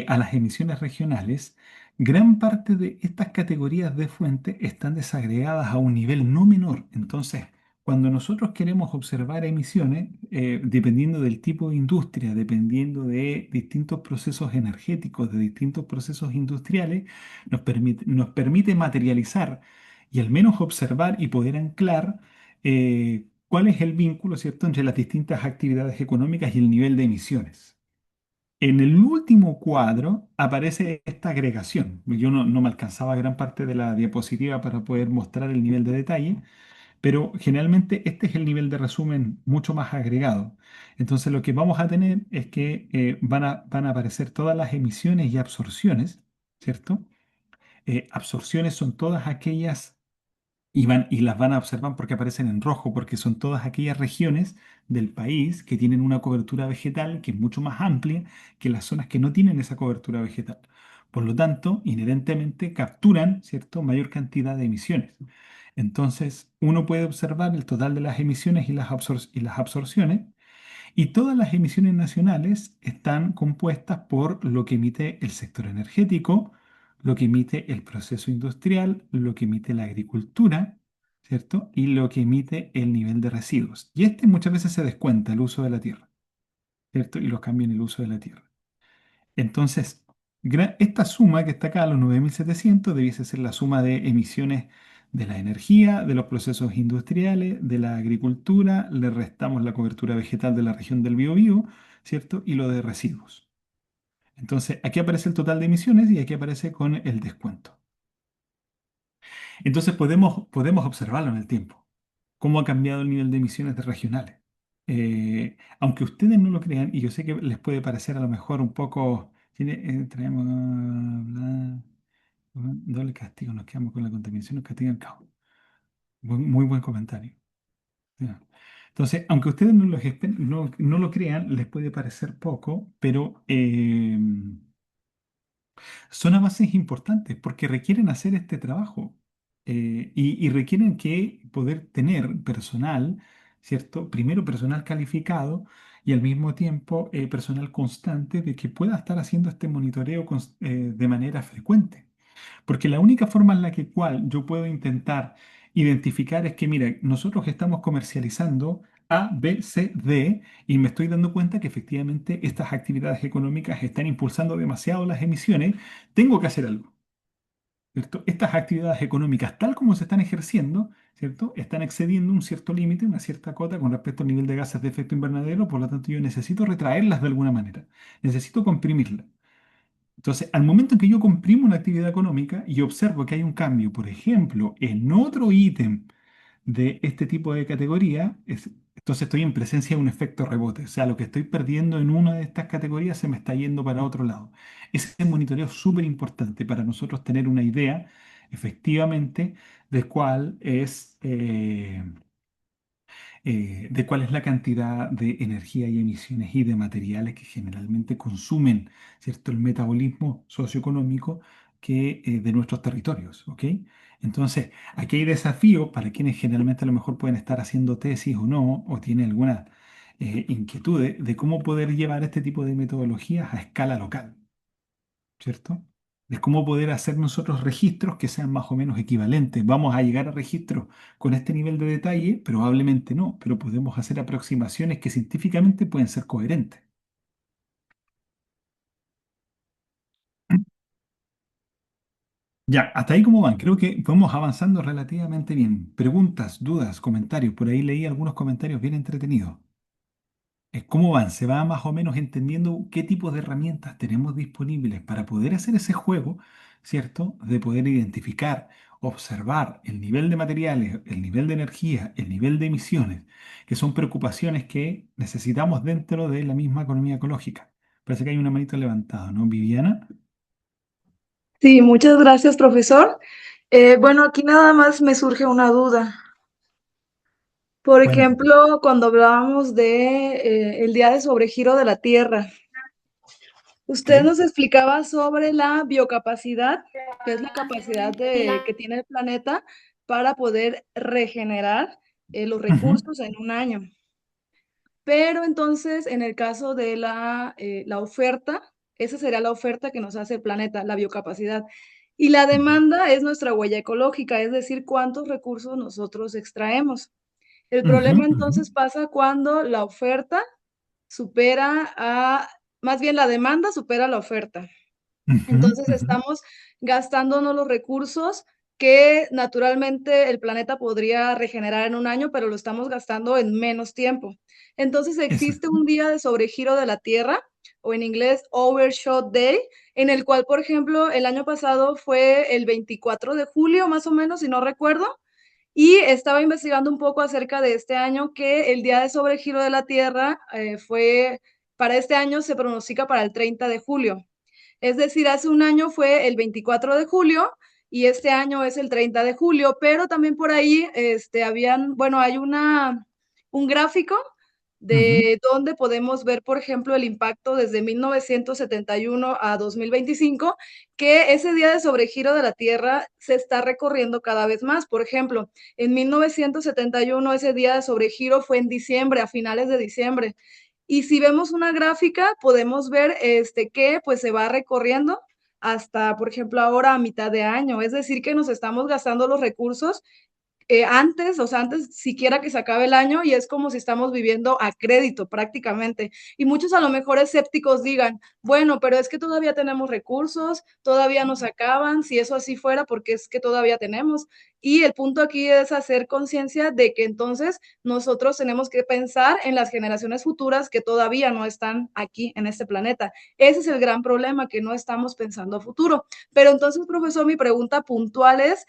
B: a las emisiones regionales, gran parte de estas categorías de fuente están desagregadas a un nivel no menor. Entonces, cuando nosotros queremos observar emisiones, dependiendo del tipo de industria, dependiendo de distintos procesos energéticos, de distintos procesos industriales, nos permite materializar y al menos observar y poder anclar cuál es el vínculo, ¿cierto?, entre las distintas actividades económicas y el nivel de emisiones. En el último cuadro aparece esta agregación. Yo no me alcanzaba gran parte de la diapositiva para poder mostrar el nivel de detalle, pero generalmente este es el nivel de resumen mucho más agregado. Entonces lo que vamos a tener es que van a aparecer todas las emisiones y absorciones, ¿cierto? Absorciones son todas aquellas y las van a observar porque aparecen en rojo, porque son todas aquellas regiones del país que tienen una cobertura vegetal que es mucho más amplia que las zonas que no tienen esa cobertura vegetal. Por lo tanto, inherentemente capturan, ¿cierto?, mayor cantidad de emisiones. Entonces, uno puede observar el total de las emisiones y las absorciones y todas las emisiones nacionales están compuestas por lo que emite el sector energético, lo que emite el proceso industrial, lo que emite la agricultura, ¿cierto? Y lo que emite el nivel de residuos. Y este muchas veces se descuenta el uso de la tierra, ¿cierto? Y los cambia en el uso de la tierra. Entonces, esta suma que está acá, los 9.700 debiese ser la suma de emisiones de la energía, de los procesos industriales, de la agricultura, le restamos la cobertura vegetal de la región del Biobío, ¿cierto? Y lo de residuos. Entonces, aquí aparece el total de emisiones y aquí aparece con el descuento. Entonces, podemos observarlo en el tiempo, cómo ha cambiado el nivel de emisiones de regionales. Aunque ustedes no lo crean, y yo sé que les puede parecer a lo mejor un poco, traemos doble castigo, nos quedamos con la contaminación, nos castigan caos. Muy buen comentario. Ya. Entonces, aunque ustedes no lo crean, les puede parecer poco, pero son avances importantes porque requieren hacer este trabajo y requieren que poder tener personal, ¿cierto? Primero personal calificado y al mismo tiempo personal constante de que pueda estar haciendo este monitoreo de manera frecuente. Porque la única forma en la cual yo puedo intentar identificar es que, mira, nosotros estamos comercializando A, B, C, D y me estoy dando cuenta que efectivamente estas actividades económicas están impulsando demasiado las emisiones, tengo que hacer algo, ¿cierto? Estas actividades económicas, tal como se están ejerciendo, ¿cierto?, están excediendo un cierto límite, una cierta cota con respecto al nivel de gases de efecto invernadero, por lo tanto yo necesito retraerlas de alguna manera, necesito comprimirlas. Entonces, al momento en que yo comprimo una actividad económica y observo que hay un cambio, por ejemplo, en otro ítem de este tipo de categoría, entonces estoy en presencia de un efecto rebote. O sea, lo que estoy perdiendo en una de estas categorías se me está yendo para otro lado. Ese monitoreo es súper importante para nosotros tener una idea efectivamente de cuál es la cantidad de energía y emisiones y de materiales que generalmente consumen, ¿cierto? El metabolismo socioeconómico de nuestros territorios, ¿ok? Entonces, aquí hay desafíos para quienes generalmente a lo mejor pueden estar haciendo tesis o no, o tienen alguna inquietud de cómo poder llevar este tipo de metodologías a escala local. ¿Cierto? De cómo poder hacer nosotros registros que sean más o menos equivalentes. Vamos a llegar a registros con este nivel de detalle, probablemente no, pero podemos hacer aproximaciones que científicamente pueden ser coherentes. Ya, hasta ahí cómo van. Creo que vamos avanzando relativamente bien. Preguntas, dudas, comentarios. Por ahí leí algunos comentarios bien entretenidos. ¿Cómo van? ¿Se va más o menos entendiendo qué tipo de herramientas tenemos disponibles para poder hacer ese juego, ¿cierto? De poder identificar, observar el nivel de materiales, el nivel de energía, el nivel de emisiones, que son preocupaciones que necesitamos dentro de la misma economía ecológica. Parece que hay una manito levantada, ¿no, Viviana?
D: Sí, muchas gracias, profesor. Bueno, aquí nada más me surge una duda. Por
B: Cuéntame.
D: ejemplo, cuando hablábamos de el día de sobregiro de la Tierra, usted
B: ¿Ok?
D: nos explicaba sobre la biocapacidad, que es la capacidad que tiene el planeta para poder regenerar los
B: Ujú,
D: recursos en un año. Pero entonces, en el caso de la oferta, esa sería la oferta que nos hace el planeta, la biocapacidad. Y la
B: ujú,
D: demanda es nuestra huella ecológica, es decir, cuántos recursos nosotros extraemos. El
B: ujú,
D: problema
B: ujú,
D: entonces pasa cuando la oferta supera más bien la demanda supera la oferta.
B: ujú,
D: Entonces
B: ujú.
D: estamos gastándonos los recursos que naturalmente el planeta podría regenerar en un año, pero lo estamos gastando en menos tiempo. Entonces existe
B: Exacto.
D: un día de sobregiro de la Tierra, o en inglés Overshot Day, en el cual, por ejemplo, el año pasado fue el 24 de julio, más o menos, si no recuerdo, y estaba investigando un poco acerca de este año que el día de sobregiro de la Tierra para este año se pronostica para el 30 de julio. Es decir, hace un año fue el 24 de julio y este año es el 30 de julio, pero también por ahí bueno, hay un gráfico
B: Ujú.
D: de donde podemos ver, por ejemplo, el impacto desde 1971 a 2025, que ese día de sobregiro de la Tierra se está recorriendo cada vez más. Por ejemplo, en 1971 ese día de sobregiro fue en diciembre, a finales de diciembre. Y si vemos una gráfica, podemos ver que pues se va recorriendo hasta, por ejemplo, ahora a mitad de año. Es decir, que nos estamos gastando los recursos antes, o sea, antes siquiera que se acabe el año y es como si estamos viviendo a crédito prácticamente. Y muchos a lo mejor escépticos digan, bueno, pero es que todavía tenemos recursos, todavía no se acaban, si eso así fuera, porque es que todavía tenemos. Y el punto aquí es hacer conciencia de que entonces nosotros tenemos que pensar en las generaciones futuras que todavía no están aquí en este planeta. Ese es el gran problema, que no estamos pensando a futuro. Pero entonces, profesor, mi pregunta puntual es,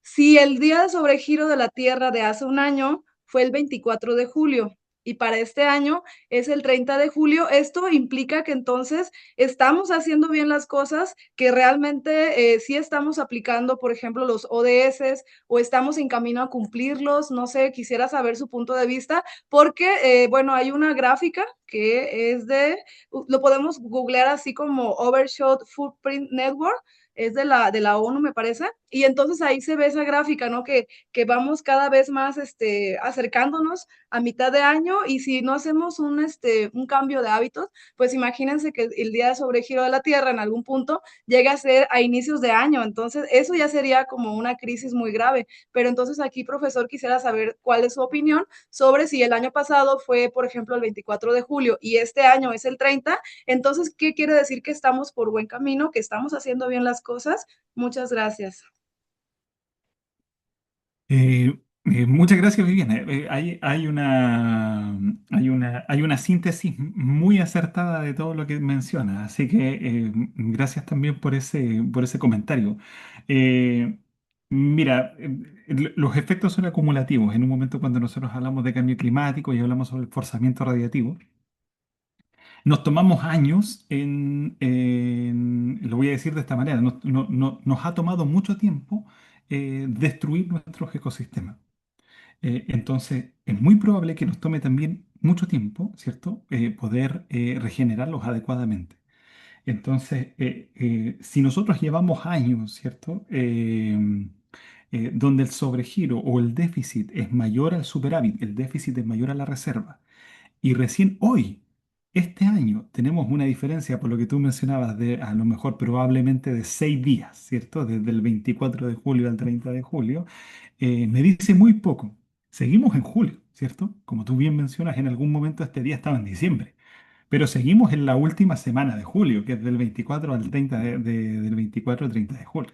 D: si el día de sobregiro de la Tierra de hace un año fue el 24 de julio y para este año es el 30 de julio, esto implica que entonces estamos haciendo bien las cosas, que realmente sí estamos aplicando, por ejemplo, los ODS o estamos en camino a cumplirlos. No sé, quisiera saber su punto de vista, porque, bueno, hay una gráfica que es lo podemos googlear así como Overshot Footprint Network, es de la ONU, me parece, y entonces ahí se ve esa gráfica, ¿no? Que vamos cada vez más acercándonos a mitad de año y si no hacemos un cambio de hábitos, pues imagínense que el día de sobregiro de la Tierra en algún punto llega a ser a inicios de año, entonces eso ya sería como una crisis muy grave. Pero entonces aquí, profesor, quisiera saber cuál es su opinión sobre si el año pasado fue, por ejemplo, el 24 de julio y este año es el 30, entonces, ¿qué quiere decir? Que estamos por buen camino, que estamos haciendo bien las cosas. Muchas gracias.
B: Muchas gracias, Viviana. Hay una síntesis muy acertada de todo lo que menciona, así que gracias también por ese comentario. Eh, Mira, los efectos son acumulativos. En un momento cuando nosotros hablamos de cambio climático y hablamos sobre el forzamiento radiativo, nos tomamos años lo voy a decir de esta manera, nos ha tomado mucho tiempo destruir nuestros ecosistemas. Entonces, es muy probable que nos tome también mucho tiempo, ¿cierto? Poder regenerarlos adecuadamente. Entonces, si nosotros llevamos años, ¿cierto? Donde el sobregiro o el déficit es mayor al superávit, el déficit es mayor a la reserva, y recién hoy, este año, tenemos una diferencia, por lo que tú mencionabas, de a lo mejor probablemente de 6 días, ¿cierto? Desde el 24 de julio al 30 de julio, me dice muy poco. Seguimos en julio, ¿cierto? Como tú bien mencionas, en algún momento este día estaba en diciembre. Pero seguimos en la última semana de julio, que es del 24 al 30 del 24 al 30 de julio.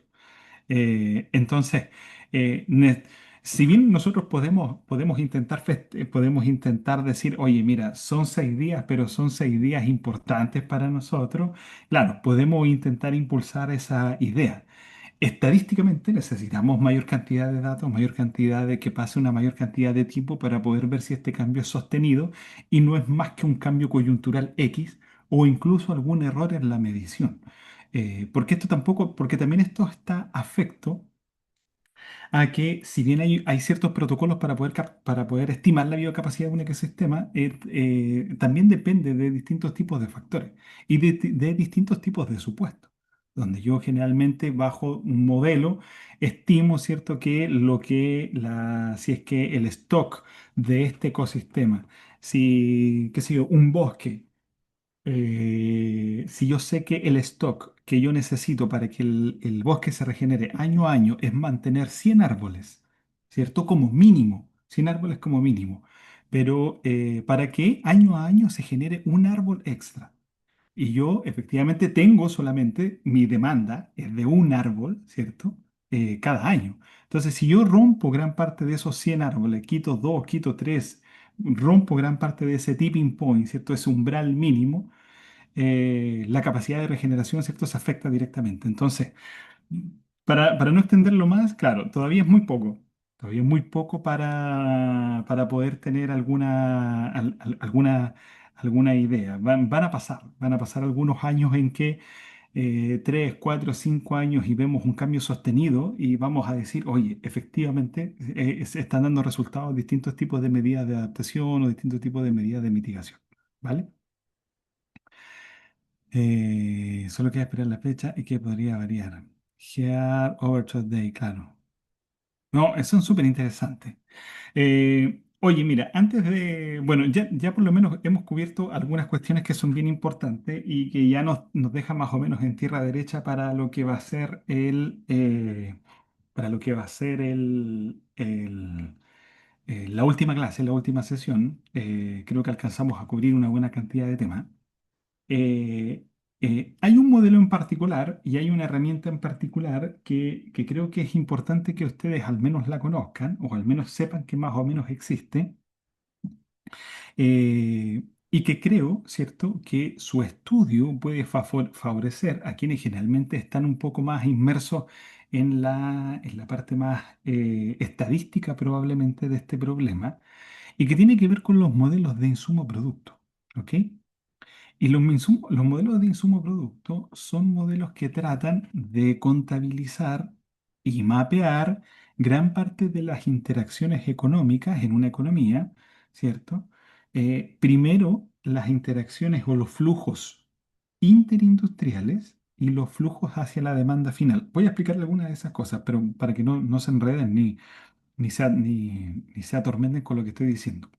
B: Entonces, eh, ne- si bien nosotros podemos intentar decir, oye, mira, son 6 días, pero son 6 días importantes para nosotros, claro, podemos intentar impulsar esa idea. Estadísticamente necesitamos mayor cantidad de datos, mayor cantidad de que pase una mayor cantidad de tiempo para poder ver si este cambio es sostenido y no es más que un cambio coyuntural X o incluso algún error en la medición. Porque esto tampoco, porque también esto está afecto a que si bien hay ciertos protocolos para poder estimar la biocapacidad de un ecosistema, también depende de distintos tipos de factores y de distintos tipos de supuestos, donde yo generalmente bajo un modelo estimo, ¿cierto?, si es que el stock de este ecosistema, si, qué sé yo, un bosque, si yo sé que el stock que yo necesito para que el bosque se regenere año a año es mantener 100 árboles, ¿cierto? Como mínimo, 100 árboles como mínimo, pero para que año a año se genere un árbol extra. Y yo efectivamente tengo solamente, mi demanda es de un árbol, ¿cierto? Cada año. Entonces, si yo rompo gran parte de esos 100 árboles, quito dos, quito tres, rompo gran parte de ese tipping point, ¿cierto? Ese umbral mínimo, la capacidad de regeneración, ¿cierto? Se afecta directamente. Entonces, para no extenderlo más, claro, todavía es muy poco. Todavía es muy poco para poder tener alguna idea. Van a pasar algunos años en que 3, 4, 5 años y vemos un cambio sostenido y vamos a decir, oye, efectivamente se están dando resultados distintos tipos de medidas de adaptación o distintos tipos de medidas de mitigación. ¿Vale? Solo queda esperar la fecha y que podría variar. Here over Day, claro. No, son súper interesantes. Oye, mira, bueno, ya por lo menos hemos cubierto algunas cuestiones que son bien importantes y que ya nos deja más o menos en tierra derecha para lo que va a ser la última clase, la última sesión. Creo que alcanzamos a cubrir una buena cantidad de temas. eh, Hay un modelo en particular y hay una herramienta en particular que creo que es importante que ustedes al menos la conozcan o al menos sepan que más o menos existe, y que creo, ¿cierto?, que su estudio puede favorecer a quienes generalmente están un poco más inmersos en la parte más estadística probablemente de este problema y que tiene que ver con los modelos de insumo-producto. ¿Ok? Y los modelos de insumo-producto son modelos que tratan de contabilizar y mapear gran parte de las interacciones económicas en una economía, ¿cierto? Primero, las interacciones o los flujos interindustriales y los flujos hacia la demanda final. Voy a explicar algunas de esas cosas, pero para que no se enreden ni se atormenten con lo que estoy diciendo.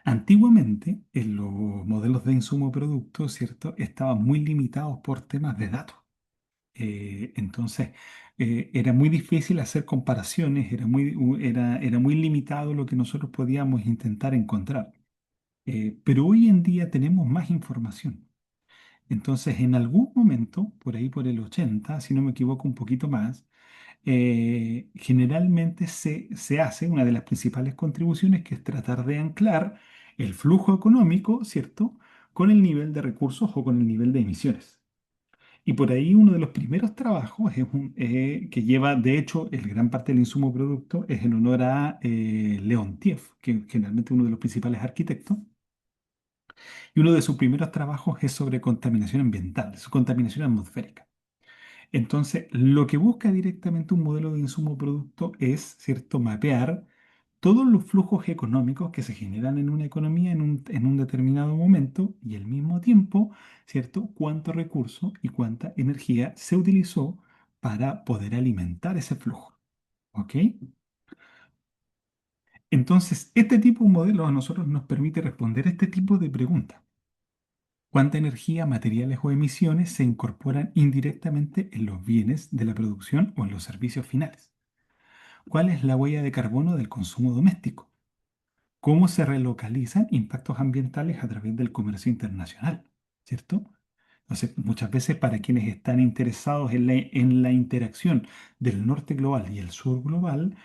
B: Antiguamente, en los modelos de insumo-producto, ¿cierto? Estaban muy limitados por temas de datos. Entonces, era muy difícil hacer comparaciones, era muy limitado lo que nosotros podíamos intentar encontrar. Pero hoy en día tenemos más información. Entonces, en algún momento, por ahí por el 80, si no me equivoco, un poquito más, generalmente se hace una de las principales contribuciones, que es tratar de anclar el flujo económico, ¿cierto?, con el nivel de recursos o con el nivel de emisiones. Y por ahí uno de los primeros trabajos que lleva, de hecho, el gran parte del insumo producto es en honor a Leontief, que generalmente es uno de los principales arquitectos. Y uno de sus primeros trabajos es sobre contaminación ambiental, su contaminación atmosférica. Entonces, lo que busca directamente un modelo de insumo-producto es, ¿cierto?, mapear todos los flujos económicos que se generan en una economía en un determinado momento y al mismo tiempo, ¿cierto?, cuánto recurso y cuánta energía se utilizó para poder alimentar ese flujo. ¿Ok? Entonces, este tipo de modelo a nosotros nos permite responder este tipo de preguntas. ¿Cuánta energía, materiales o emisiones se incorporan indirectamente en los bienes de la producción o en los servicios finales? ¿Cuál es la huella de carbono del consumo doméstico? ¿Cómo se relocalizan impactos ambientales a través del comercio internacional? ¿Cierto? Entonces, muchas veces para quienes están interesados en la interacción del norte global y el sur global,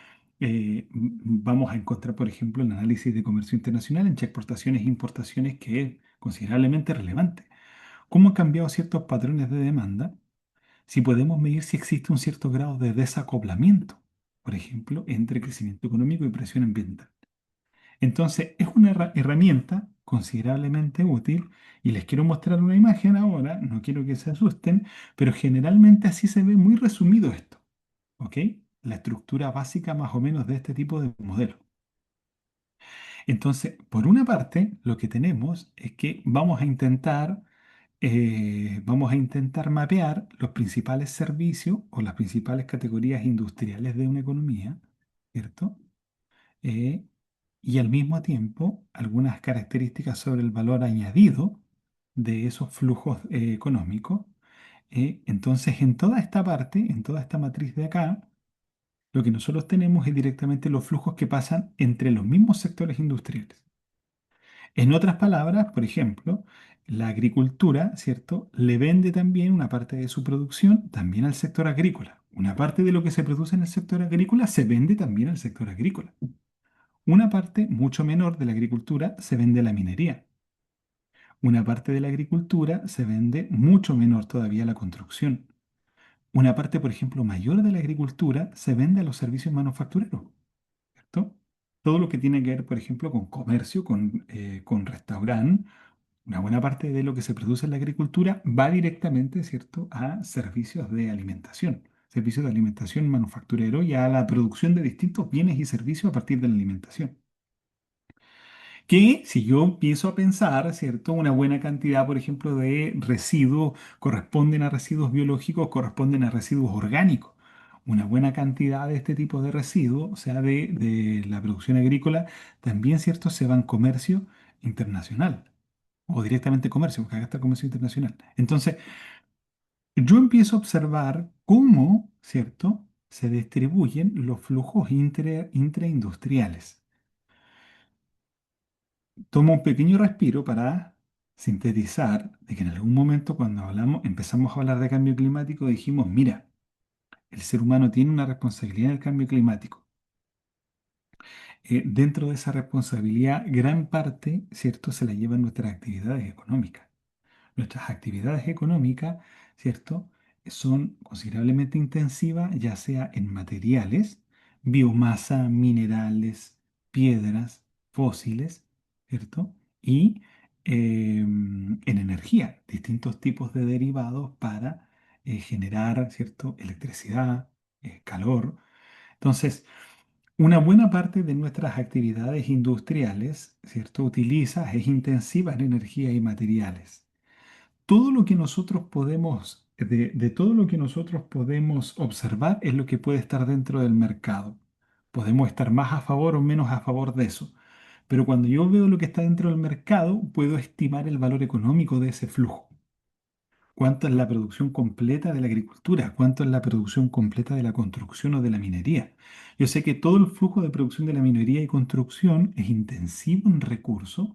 B: vamos a encontrar, por ejemplo, el análisis de comercio internacional entre exportaciones e importaciones que es considerablemente relevante. ¿Cómo han cambiado ciertos patrones de demanda? Si podemos medir si existe un cierto grado de desacoplamiento, por ejemplo, entre crecimiento económico y presión ambiental. Entonces, es una herramienta considerablemente útil y les quiero mostrar una imagen ahora, no quiero que se asusten, pero generalmente así se ve muy resumido esto, ¿ok? La estructura básica más o menos de este tipo de modelo. Entonces, por una parte, lo que tenemos es que vamos a intentar mapear los principales servicios o las principales categorías industriales de una economía, ¿cierto? Eh, y al mismo tiempo algunas características sobre el valor añadido de esos flujos económicos. Entonces, en toda esta parte, en toda esta matriz de acá, lo que nosotros tenemos es directamente los flujos que pasan entre los mismos sectores industriales. En otras palabras, por ejemplo, la agricultura, ¿cierto?, le vende también una parte de su producción también al sector agrícola. Una parte de lo que se produce en el sector agrícola se vende también al sector agrícola. Una parte mucho menor de la agricultura se vende a la minería. Una parte de la agricultura se vende mucho menor todavía a la construcción. Una parte, por ejemplo, mayor de la agricultura se vende a los servicios manufactureros, ¿cierto? Todo lo que tiene que ver, por ejemplo, con comercio, con restaurante, una buena parte de lo que se produce en la agricultura va directamente, ¿cierto?, a servicios de alimentación manufacturero y a la producción de distintos bienes y servicios a partir de la alimentación. Que si yo empiezo a pensar, ¿cierto? Una buena cantidad, por ejemplo, de residuos corresponden a residuos biológicos, corresponden a residuos orgánicos. Una buena cantidad de este tipo de residuos, o sea, de la producción agrícola, también, ¿cierto? Se va en comercio internacional o directamente comercio, porque acá está el comercio internacional. Entonces, yo empiezo a observar cómo, ¿cierto? Se distribuyen los flujos intraindustriales. Tomo un pequeño respiro para sintetizar de que en algún momento cuando empezamos a hablar de cambio climático, dijimos, mira, el ser humano tiene una responsabilidad en el cambio climático. Dentro de esa responsabilidad, gran parte, ¿cierto?, se la llevan nuestras actividades económicas. Nuestras actividades económicas, ¿cierto?, son considerablemente intensivas, ya sea en materiales, biomasa, minerales, piedras, fósiles, ¿cierto? Y en energía, distintos tipos de derivados para generar, ¿cierto?, electricidad, calor. Entonces, una buena parte de nuestras actividades industriales, ¿cierto?, es intensiva en energía y materiales. Todo lo que nosotros podemos, de todo lo que nosotros podemos observar es lo que puede estar dentro del mercado. Podemos estar más a favor o menos a favor de eso. Pero cuando yo veo lo que está dentro del mercado, puedo estimar el valor económico de ese flujo. ¿Cuánto es la producción completa de la agricultura? ¿Cuánto es la producción completa de la construcción o de la minería? Yo sé que todo el flujo de producción de la minería y construcción es intensivo en recursos,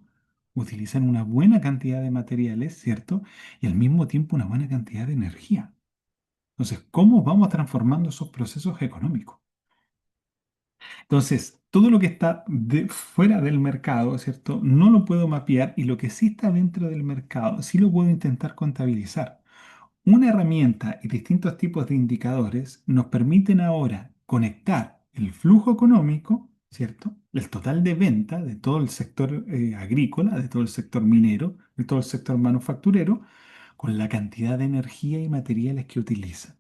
B: utilizan una buena cantidad de materiales, ¿cierto? Y al mismo tiempo una buena cantidad de energía. Entonces, ¿cómo vamos transformando esos procesos económicos? Entonces, todo lo que está fuera del mercado, ¿cierto? No lo puedo mapear y lo que sí está dentro del mercado sí lo puedo intentar contabilizar. Una herramienta y distintos tipos de indicadores nos permiten ahora conectar el flujo económico, ¿cierto? El total de venta de todo el sector agrícola, de todo el sector minero, de todo el sector manufacturero, con la cantidad de energía y materiales que utiliza.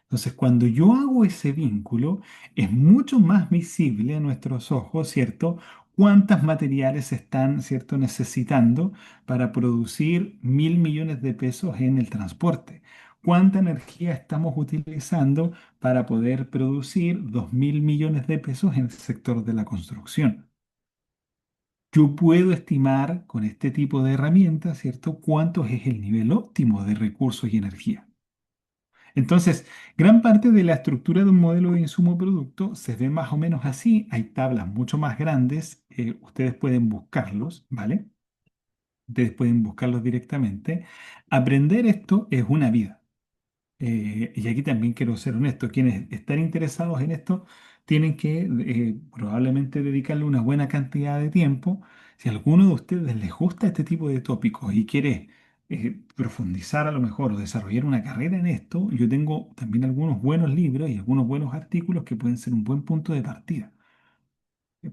B: Entonces, cuando yo hago ese vínculo, es mucho más visible a nuestros ojos, ¿cierto? Cuántos materiales se están, ¿cierto?, necesitando para producir 1.000 millones de pesos en el transporte. Cuánta energía estamos utilizando para poder producir 2.000 millones de pesos en el sector de la construcción. Yo puedo estimar con este tipo de herramientas, ¿cierto?, cuánto es el nivel óptimo de recursos y energía. Entonces, gran parte de la estructura de un modelo de insumo-producto se ve más o menos así. Hay tablas mucho más grandes. Ustedes pueden buscarlos, ¿vale? Ustedes pueden buscarlos directamente. Aprender esto es una vida. Y aquí también quiero ser honesto, quienes están interesados en esto tienen que probablemente dedicarle una buena cantidad de tiempo. Si a alguno de ustedes les gusta este tipo de tópicos y quiere profundizar a lo mejor o desarrollar una carrera en esto, yo tengo también algunos buenos libros y algunos buenos artículos que pueden ser un buen punto de partida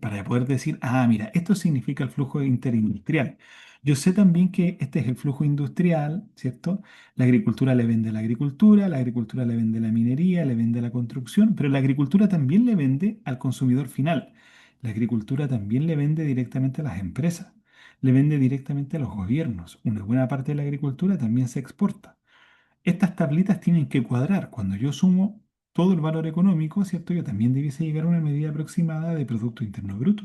B: para poder decir, ah, mira, esto significa el flujo interindustrial. Yo sé también que este es el flujo industrial, ¿cierto? La agricultura le vende a la agricultura le vende a la minería, le vende a la construcción, pero la agricultura también le vende al consumidor final. La agricultura también le vende directamente a las empresas, le vende directamente a los gobiernos. Una buena parte de la agricultura también se exporta. Estas tablitas tienen que cuadrar. Cuando yo sumo todo el valor económico, ¿cierto? Yo también debiese llegar a una medida aproximada de Producto Interno Bruto.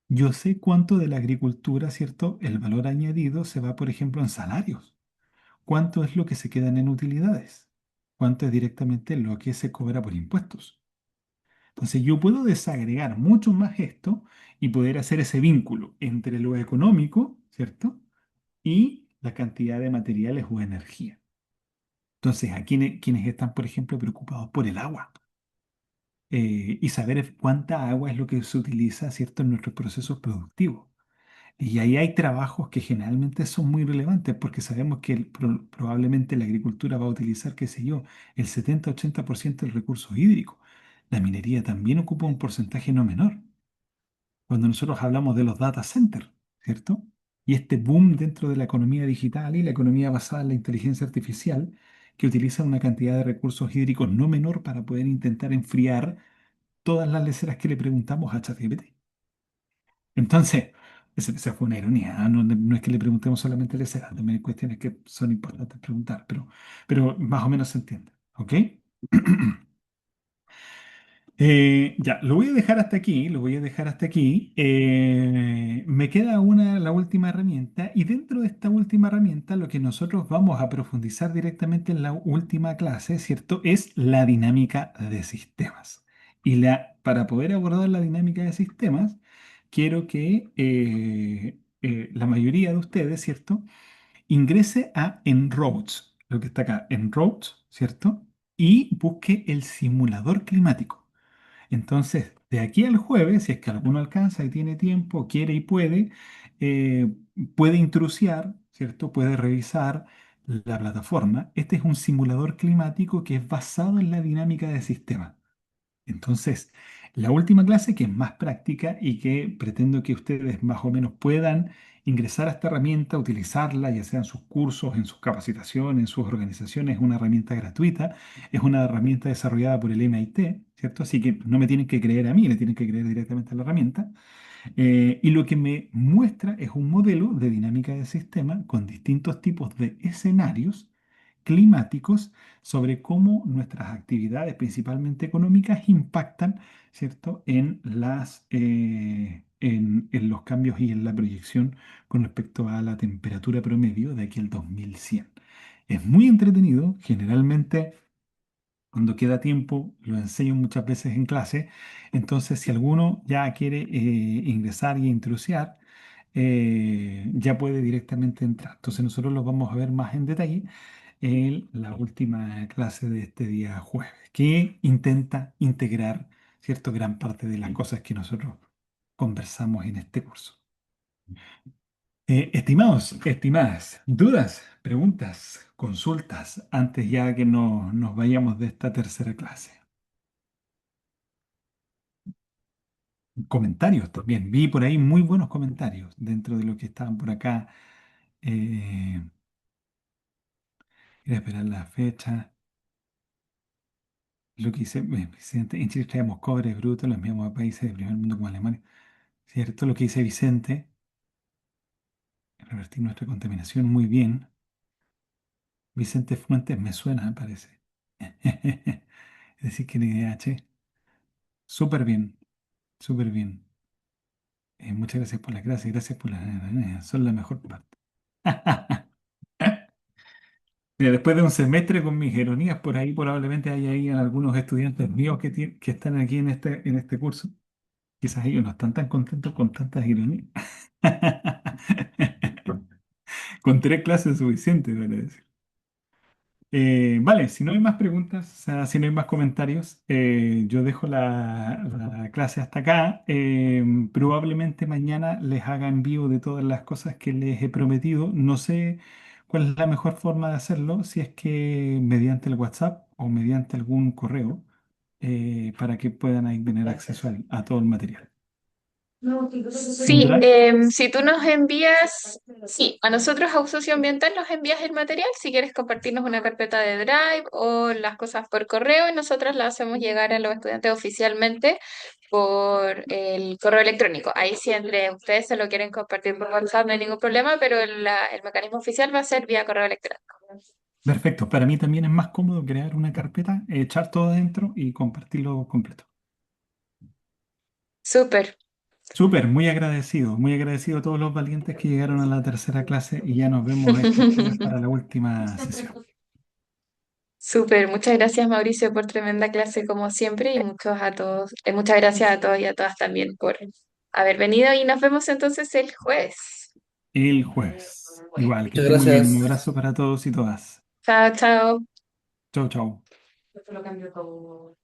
B: Yo sé cuánto de la agricultura, ¿cierto? El valor añadido se va, por ejemplo, en salarios. ¿Cuánto es lo que se quedan en utilidades? ¿Cuánto es directamente lo que se cobra por impuestos? Entonces yo puedo desagregar mucho más esto y poder hacer ese vínculo entre lo económico, ¿cierto? Y la cantidad de materiales o energía. Entonces, a quienes están, por ejemplo, preocupados por el agua y saber cuánta agua es lo que se utiliza, ¿cierto?, en nuestros procesos productivos. Y ahí hay trabajos que generalmente son muy relevantes porque sabemos que probablemente la agricultura va a utilizar, qué sé yo, el 70-80% del recurso hídrico. La minería también ocupa un porcentaje no menor. Cuando nosotros hablamos de los data centers, ¿cierto? Y este boom dentro de la economía digital y la economía basada en la inteligencia artificial, que utiliza una cantidad de recursos hídricos no menor para poder intentar enfriar todas las leceras que le preguntamos a ChatGPT. Entonces, esa fue una ironía, ¿ah? No, no es que le preguntemos solamente leceras, también hay cuestiones que son importantes preguntar, pero más o menos se entiende, ¿ok? Ya, lo voy a dejar hasta aquí, lo voy a dejar hasta aquí. Me queda la última herramienta y dentro de esta última herramienta lo que nosotros vamos a profundizar directamente en la última clase, ¿cierto? Es la dinámica de sistemas. Para poder abordar la dinámica de sistemas, quiero que la mayoría de ustedes, ¿cierto?, ingrese a En-ROADS, lo que está acá, En-ROADS, ¿cierto? Y busque el simulador climático. Entonces, de aquí al jueves, si es que alguno alcanza y tiene tiempo, quiere y eh, puede intrusiar, ¿cierto? Puede revisar la plataforma. Este es un simulador climático que es basado en la dinámica de sistema. Entonces, la última clase, que es más práctica y que pretendo que ustedes más o menos puedan ingresar a esta herramienta, utilizarla, ya sea en sus cursos, en sus capacitaciones, en sus organizaciones, es una herramienta gratuita, es una herramienta desarrollada por el MIT, ¿cierto? Así que no me tienen que creer a mí, le tienen que creer directamente a la herramienta. Y lo que me muestra es un modelo de dinámica de sistema con distintos tipos de escenarios climáticos sobre cómo nuestras actividades, principalmente económicas, impactan, ¿cierto?, en los cambios y en la proyección con respecto a la temperatura promedio de aquí al 2100. Es muy entretenido, generalmente cuando queda tiempo, lo enseño muchas veces en clase. Entonces, si alguno ya quiere ingresar y intrusiar, ya puede directamente entrar. Entonces, nosotros lo vamos a ver más en detalle en la última clase de este día jueves, que intenta integrar, ¿cierto?, gran parte de las cosas que nosotros conversamos en este curso. Estimados, estimadas, dudas, preguntas, consultas, antes ya que nos vayamos de esta tercera clase. Comentarios también. Vi por ahí muy buenos comentarios dentro de lo que estaban por acá. Voy a esperar la fecha. lo que dice Vicente, en Chile traemos cobre bruto, lo enviamos a países del primer mundo como Alemania. ¿Cierto? Lo que dice Vicente, revertir nuestra contaminación muy bien. Vicente Fuentes me suena, me parece. Es decir, que la idea, che. Súper bien, súper bien. Muchas gracias por las gracias, gracias por las... son la mejor parte. Mira, después de un semestre con mis ironías, por ahí probablemente hay ahí algunos estudiantes míos que están aquí en este curso. Quizás ellos no están tan contentos con tantas ironías. Con 3 clases es suficiente, vale decir. Vale, si no hay más preguntas, o sea, si no hay más comentarios, yo dejo la clase hasta acá. Probablemente mañana les haga envío de todas las cosas que les he prometido. No sé cuál es la mejor forma de hacerlo, si es que mediante el WhatsApp o mediante algún correo, para que puedan ahí tener acceso a todo el material. ¿Un
E: Sí,
B: Drive?
E: si tú nos envías, sí, a nosotros a Uso Socioambiental nos envías el material, si quieres compartirnos una carpeta de Drive o las cosas por correo, y nosotros las hacemos llegar a los estudiantes oficialmente por el correo electrónico. Ahí si entre ustedes se lo quieren compartir por WhatsApp no hay ningún problema, pero el mecanismo oficial va a ser vía correo electrónico.
B: Perfecto. Para mí también es más cómodo crear una carpeta, echar todo dentro y compartirlo completo.
E: Súper,
B: Súper, muy agradecido a todos los valientes que llegaron a la tercera clase y ya nos vemos estos días para la última sesión.
E: súper. Muchas gracias, Mauricio, por tremenda clase como siempre y muchas gracias a todos y a todas también por haber venido y nos vemos entonces el jueves.
B: El jueves. Igual, que
F: Muchas
B: estén muy bien. Un
F: gracias.
B: abrazo para todos y todas.
E: Chao, chao.
B: Chau, chau.
E: Esto lo cambio como...